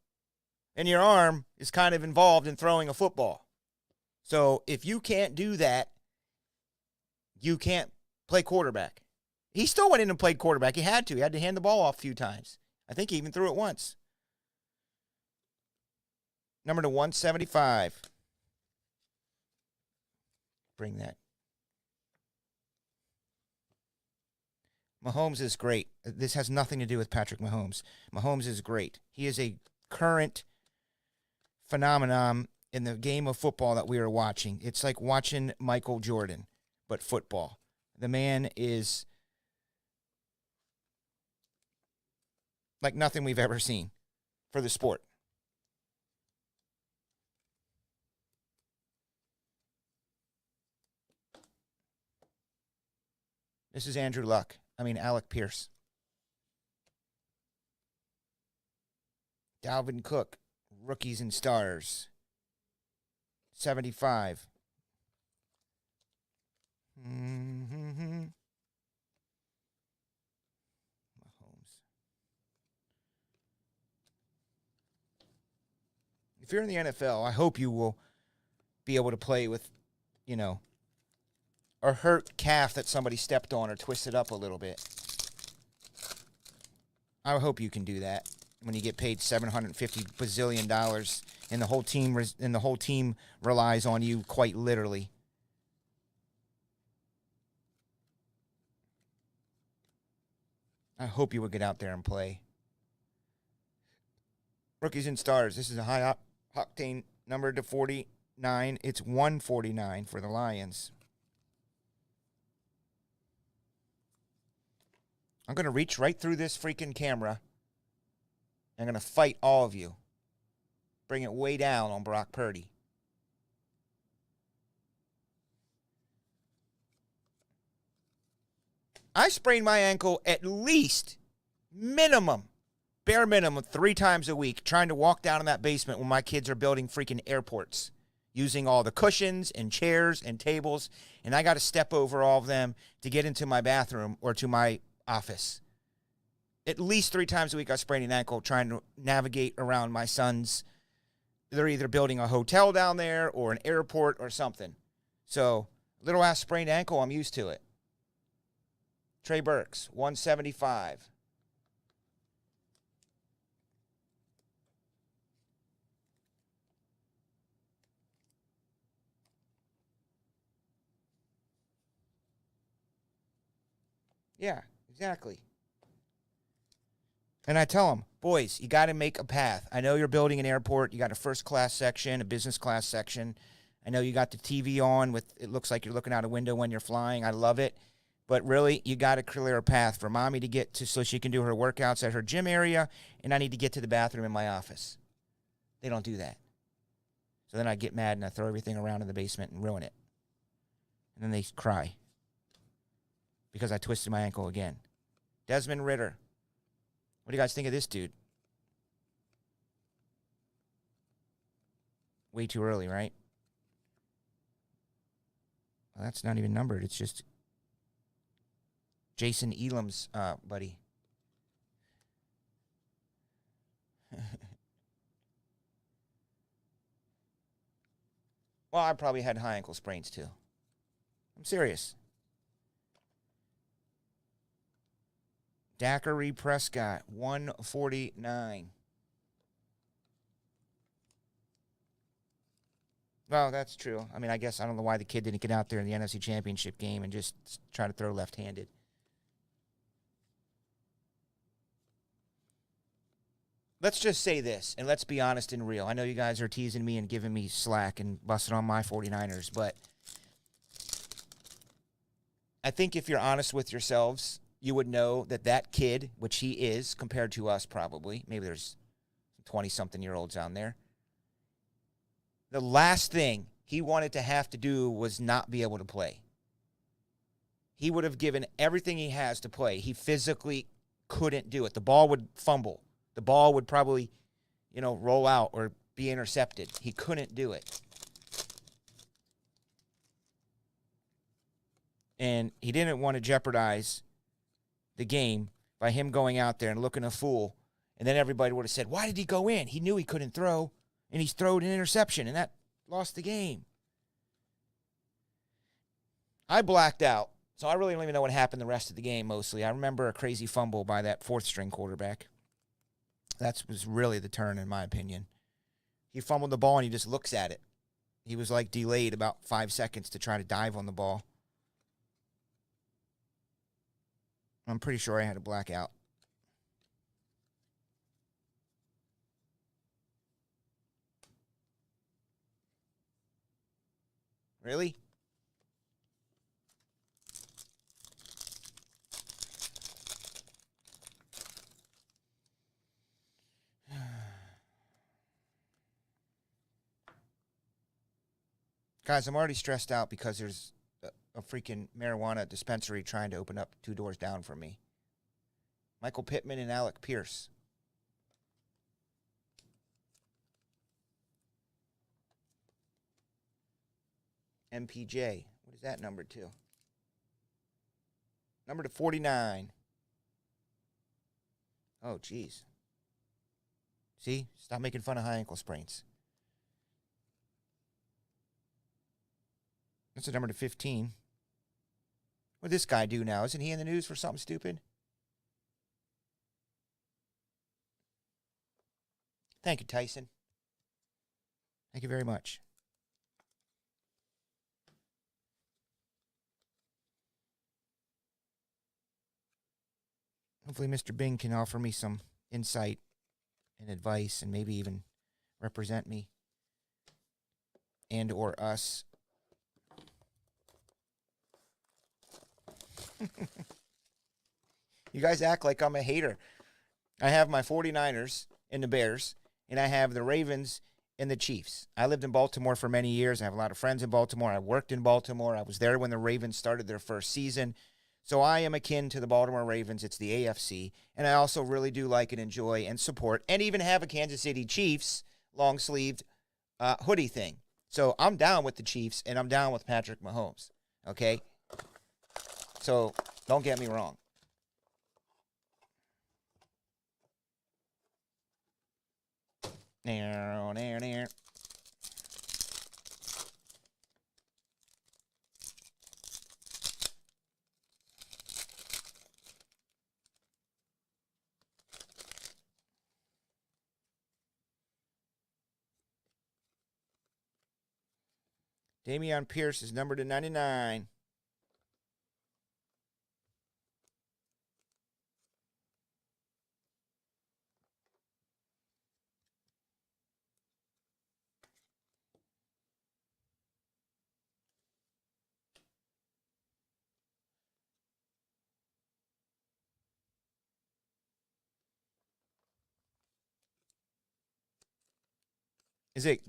and your arm is kind of involved in throwing a football. So if you can't do that, you can't play quarterback. He still went in and played quarterback. He had to. He had to hand the ball off a few times. I think he even threw it once. Number to 175. Bring that. Mahomes is great. This has nothing to do with Patrick Mahomes. Mahomes is great. He is a current phenomenon in the game of football that we are watching. It's like watching Michael Jordan, but football. The man is like nothing we've ever seen for the sport. This is Alec Pierce. Dalvin Cook, rookies and stars. 75. Mahomes. If you're in the NFL, I hope you will be able to play with, a hurt calf that somebody stepped on or twisted up a little bit. I hope you can do that when you get paid $750 bazillion and the whole team relies on you quite literally. I hope you would get out there and play. Rookies and stars. This is a high octane number to 49. It's 149 for the Lions. I'm going to reach right through this freaking camera. I'm going to fight all of you. Bring it way down on Brock Purdy. I sprain my ankle at least bare minimum 3 times a week trying to walk down in that basement when my kids are building freaking airports, using all the cushions and chairs and tables, and I got to step over all of them to get into my bathroom or to my office. At least 3 times a week I sprain an ankle trying to navigate around my sons. They're either building a hotel down there or an airport or something. So, little ass sprained ankle, I'm used to it. Trey Burks, 175. Yeah, exactly. And I tell them, boys, you got to make a path. I know you're building an airport. You got a first class section, a business class section. I know you got the TV on with, it looks like you're looking out a window when you're flying. I love it. But really, you got to clear a path for mommy to get to so she can do her workouts at her gym area, and I need to get to the bathroom in my office. They don't do that. So then I get mad and I throw everything around in the basement and ruin it. And then they cry because I twisted my ankle again. Desmond Ridder. What do you guys think of this dude? Way too early, right? Well, that's not even numbered. It's just Jason Elam's buddy. Well, I probably had high ankle sprains too. I'm serious. Dackery Prescott, 149. Well, that's true. I mean, I guess I don't know why the kid didn't get out there in the NFC Championship game and just try to throw left-handed. Let's just say this, and let's be honest and real. I know you guys are teasing me and giving me slack and busting on my 49ers, but I think if you're honest with yourselves, you would know that that kid, which he is compared to us probably, maybe there's 20-something-year-olds on there, the last thing he wanted to have to do was not be able to play. He would have given everything he has to play. He physically couldn't do it. The ball would fumble. The ball would probably, roll out or be intercepted. He couldn't do it. And he didn't want to jeopardize the game by him going out there and looking a fool. And then everybody would have said, why did he go in? He knew he couldn't throw, and he's thrown an interception, and that lost the game. I blacked out, so I really don't even know what happened the rest of the game mostly. I remember a crazy fumble by that fourth-string quarterback. That was really the turn, in my opinion. He fumbled the ball, and he just looks at it. He was, delayed about 5 seconds to try to dive on the ball. I'm pretty sure I had a blackout. Really? Guys, I'm already stressed out because there's a freaking marijuana dispensary trying to open up 2 doors down from me. Michael Pittman and Alec Pierce. MPJ. What is that number to? Number to 49. Oh, geez. See? Stop making fun of high ankle sprains. That's a number to 15. What did this guy do now? Isn't he in the news for something stupid? Thank you, Tyson. Thank you very much. Hopefully Mr. Bing can offer me some insight and advice and maybe even represent me and or us. You guys act like I'm a hater. I have my 49ers and the Bears, and I have the Ravens and the Chiefs. I lived in Baltimore for many years. I have a lot of friends in Baltimore. I worked in Baltimore. I was there when the Ravens started their first season. So I am akin to the Baltimore Ravens. It's the AFC. And I also really do like and enjoy and support and even have a Kansas City Chiefs long-sleeved hoodie thing. So I'm down with the Chiefs, and I'm down with Patrick Mahomes. Okay? So don't get me wrong. There. Dameon Pierce is numbered to 99.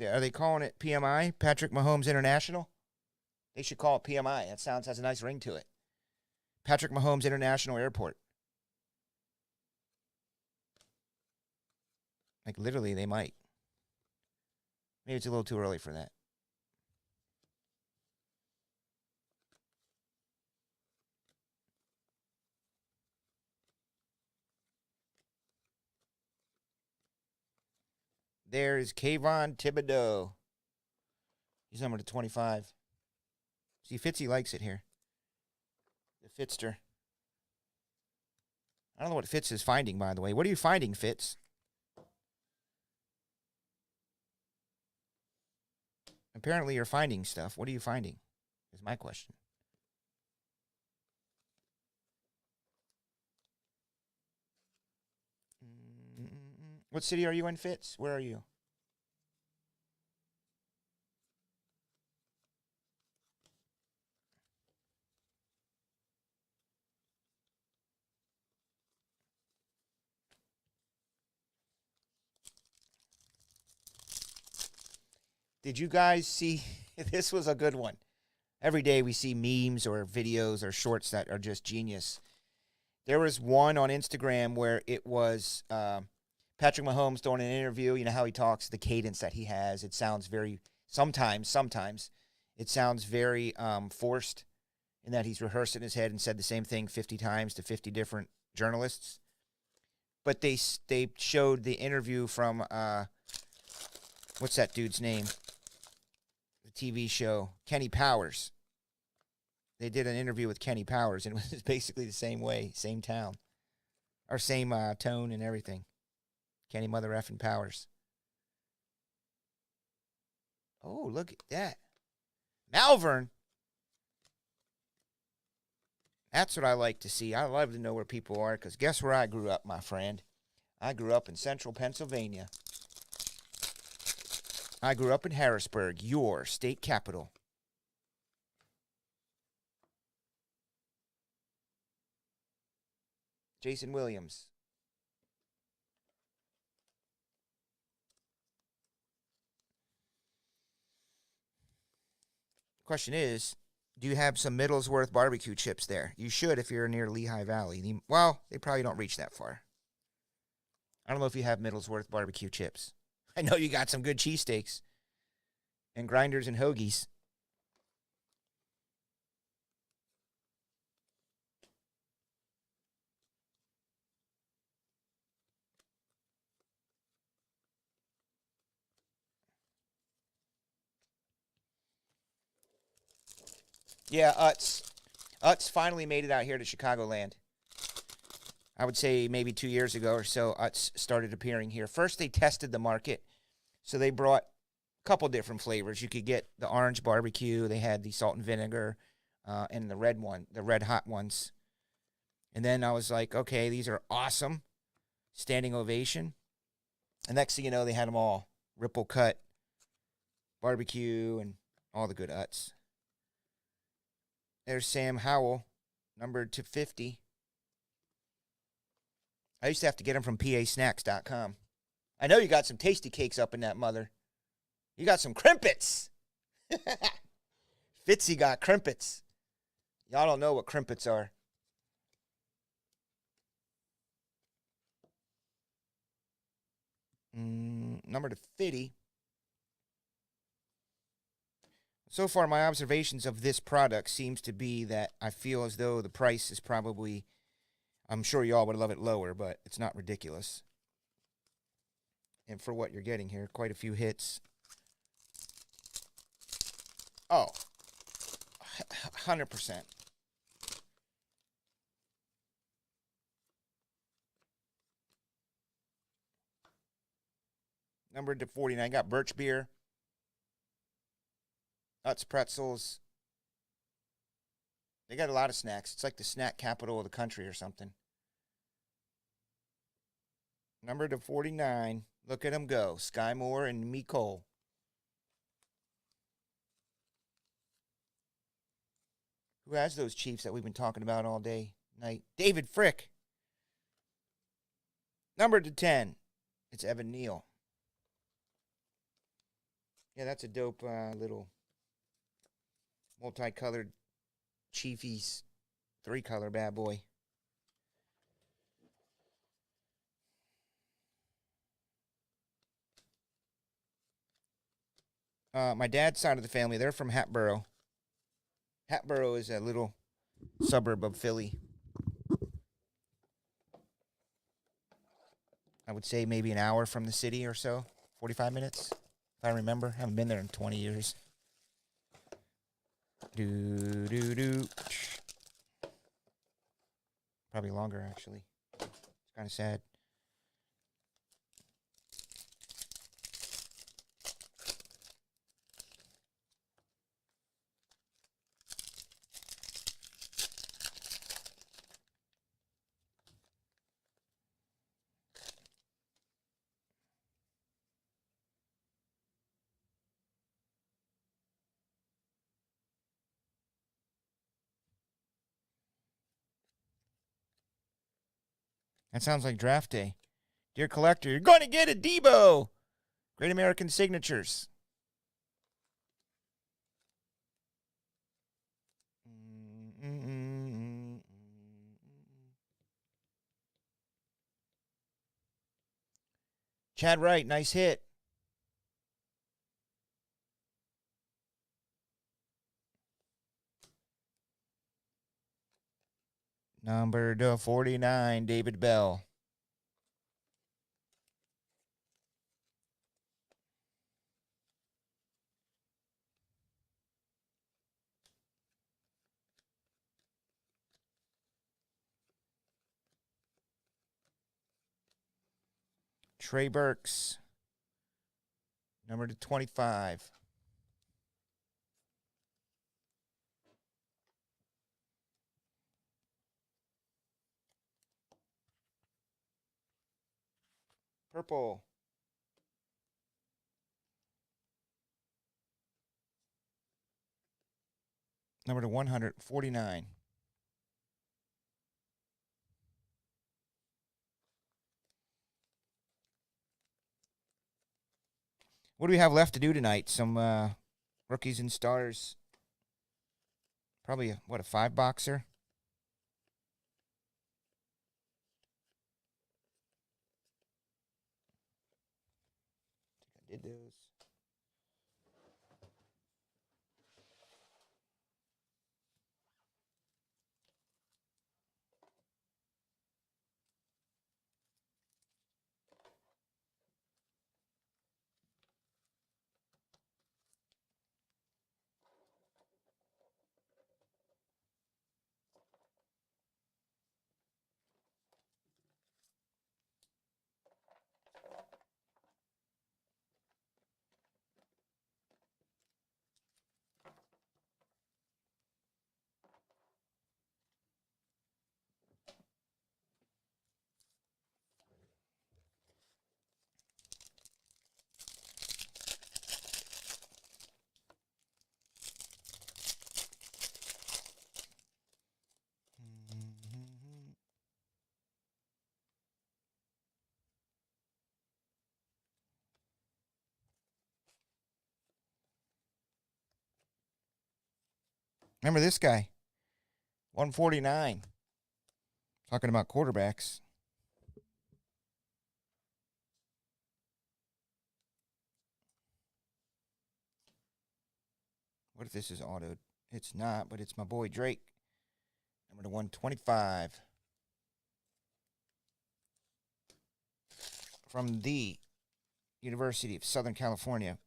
Are they calling it PMI? Patrick Mahomes International? They should call it PMI. That has a nice ring to it. Patrick Mahomes International Airport. Literally, they might. Maybe it's a little too early for that. There is Kayvon Thibodeau. He's numbered to 25. See, Fitzy likes it here. The Fitster. I don't know what Fitz is finding, by the way. What are you finding, Fitz? Apparently you're finding stuff. What are you finding? Is my question. What city are you in, Fitz? Where are you? Did you guys see? This was a good one. Every day we see memes or videos or shorts that are just genius. There was one on Instagram where it was Patrick Mahomes doing an interview. You know how he talks, the cadence that he has. It sounds very, sometimes, it sounds very forced in that he's rehearsed in his head and said the same thing 50 times to 50 different journalists. But they showed the interview from, what's that dude's name? The TV show, Kenny Powers. They did an interview with Kenny Powers, and it was basically the same way, same town, or same tone and everything. Kenny Mother effing Powers. Oh, look at that. Malvern. That's what I like to see. I love to know where people are, because guess where I grew up, my friend? I grew up in central Pennsylvania. I grew up in Harrisburg, your state capital. Jason Williams. Question is, do you have some Middlesworth barbecue chips there? You should if you're near Lehigh Valley. Well, they probably don't reach that far. I don't know if you have Middlesworth barbecue chips. I know you got some good cheesesteaks and grinders and hoagies. Yeah, Utz. Utz finally made it out here to Chicagoland. I would say maybe 2 years ago or so, Utz started appearing here. First, they tested the market. So they brought a couple different flavors. You could get the orange barbecue. They had the salt and vinegar and the red one, the red hot ones. And then I was like, okay, these are awesome. Standing ovation. And next thing you know, they had them all. Ripple cut, barbecue, and all the good Utz. There's Sam Howell, numbered to 50. I used to have to get them from pasnacks.com. I know you got some tasty cakes up in that mother. You got some crimpets. Fitzy got crimpets. Y'all don't know what crimpets are. Number to 50. So far, my observations of this product seems to be that I feel as though the price is probably, I'm sure y'all would love it lower, but it's not ridiculous. And for what you're getting here, quite a few hits. Oh, 100%. Number to 49, got birch beer. Utz pretzels. They got a lot of snacks. It's like the snack capital of the country or something. Number to 49. Look at them go. Sky Moore and Me Cole. Who has those Chiefs that we've been talking about all day, night? David Frick. Number to 10. It's Evan Neal. Yeah, that's a dope little multicolored Chiefies 3-color bad boy. My dad's side of the family, they're from Hatboro. Hatboro is a little suburb of Philly. I would say maybe an hour from the city or so. 45 minutes, if I remember. I haven't been there in 20 years. Probably longer, actually. It's kind of sad. That sounds like draft day. Dear collector, you're going to get a Debo. Great American Signatures. Chad Wright, nice hit. Number 49, David Bell. Trey Burks, number 25. Purple. Number 149. What do we have left to do tonight? Some rookies and stars. Probably, a 5-boxer? I did those. Remember this guy? 149. Talking about quarterbacks. What if this is autoed? It's not, but it's my boy Drake. Number 125. From the University of Southern California.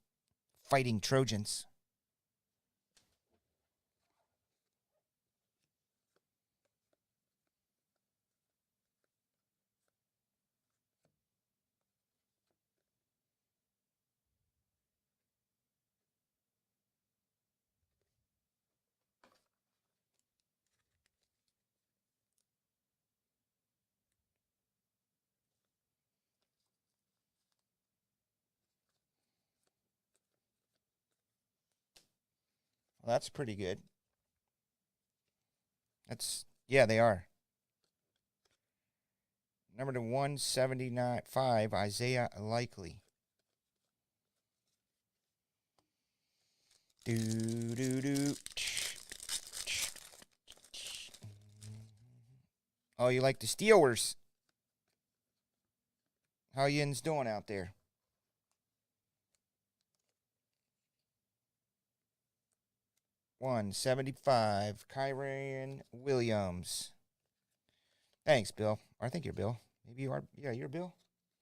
Fighting Trojans. Well, that's pretty good. Yeah, they are. Number 175, Isaiah Likely. Oh, you like the Steelers? How yin's doing out there? $175, Kyron Williams. Thanks, Bill. I think you're Bill. Maybe you are. Yeah, you're Bill.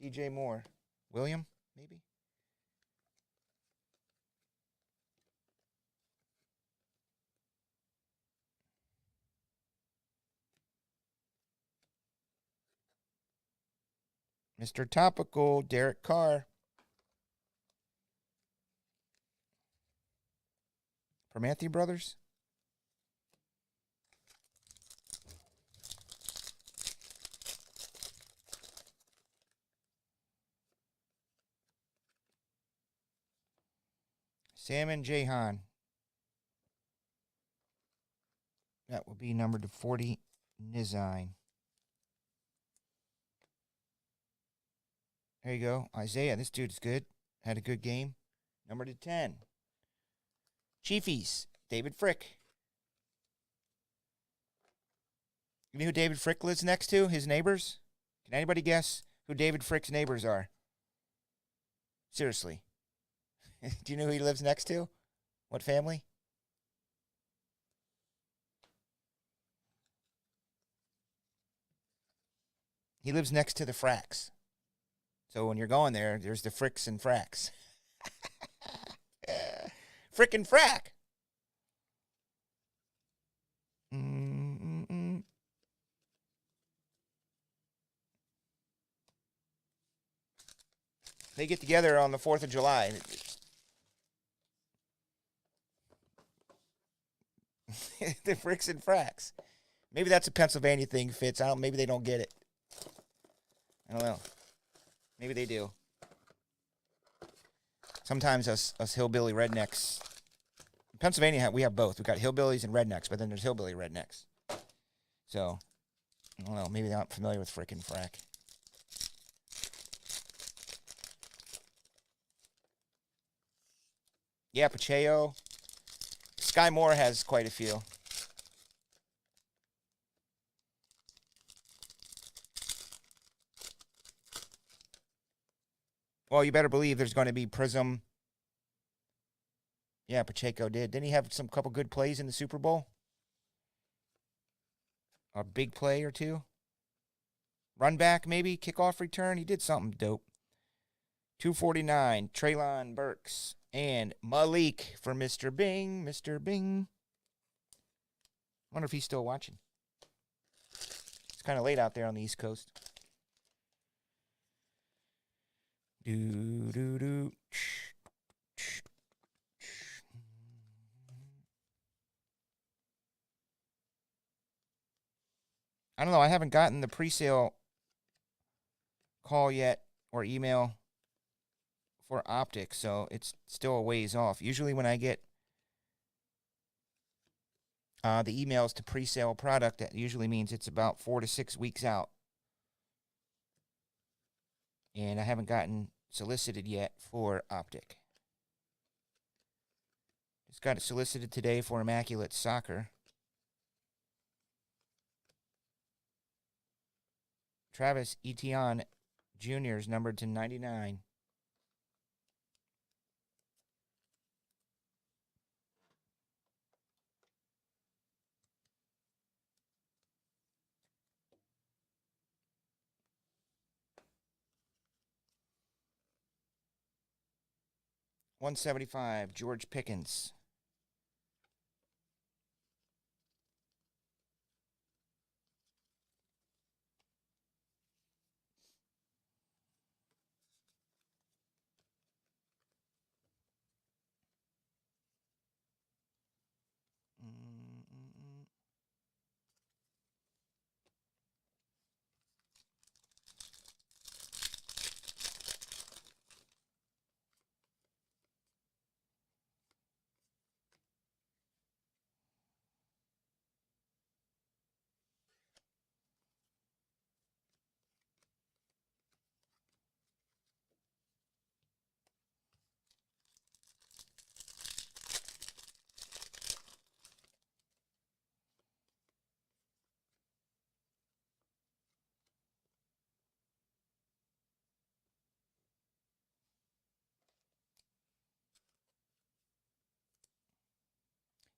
DJ Moore. William, maybe? Mr. Topical, Derek Carr. From Anthony Brothers. Salmon Jahan. That will be number 40, Nizine. There you go. Isaiah, this dude's good. Had a good game. Number to 10. Chiefies, David Frick. You know who David Frick lives next to? His neighbors? Can anybody guess who David Frick's neighbors are? Seriously. Do you know who he lives next to? What family? He lives next to the Fracks. So when you're going there, there's the Fricks and Fracks. Frick and Frack. They get together on the 4th of July. The Fricks and Fracks. Maybe that's a Pennsylvania thing, Fitz. Maybe they don't get it. I don't know. Maybe they do. Sometimes us hillbilly rednecks. In Pennsylvania, we have both. We've got hillbillies and rednecks, but then there's hillbilly rednecks. So, I don't know. Maybe they're not familiar with Frick and Frack. Yeah, Pacheco. Sky Moore has quite a few. Well, you better believe there's going to be Prism. Yeah, Pacheco did. Didn't he have some couple good plays in the Super Bowl? A big play or two? Run back, maybe? Kickoff return? He did something dope. 249, Treylon Burks. And Malik for Mr. Bing. Mr. Bing. Wonder if he's still watching. It's kind of late out there on the East Coast. Do. I don't know. I haven't gotten the pre-sale call yet or email for Optic, so it's still a ways off. Usually when I get the emails to pre-sale product, that usually means it's about 4 to 6 weeks out. And I haven't gotten solicited yet for Optic. Just got it solicited today for Immaculate Soccer. Travis Etienne Jr. is numbered to 99. $175, George Pickens.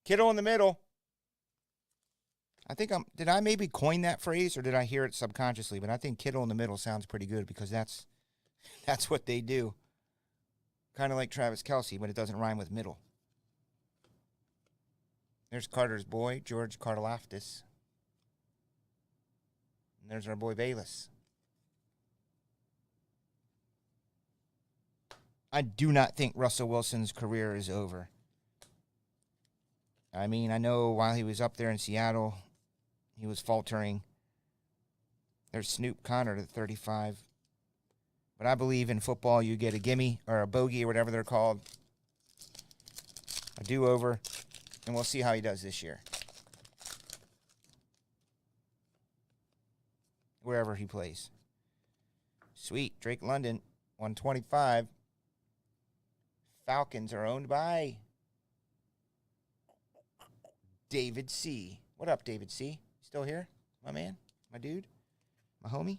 Kittle in the middle. I think did I maybe coin that phrase or did I hear it subconsciously? But I think Kittle in the middle sounds pretty good because that's what they do. Kind of like Travis Kelce, but it doesn't rhyme with middle. There's Carter's boy, George Karlaftis. And there's our boy Bayless. I do not think Russell Wilson's career is over. I mean, I know while he was up there in Seattle, he was faltering. There's Snoop Connor at 35. But I believe in football you get a gimme or a bogey or whatever they're called. A do-over. And we'll see how he does this year. Wherever he plays. Sweet. Drake London. 125. Falcons are owned by David C. What up, David C? Still here? My man? My dude? My homie?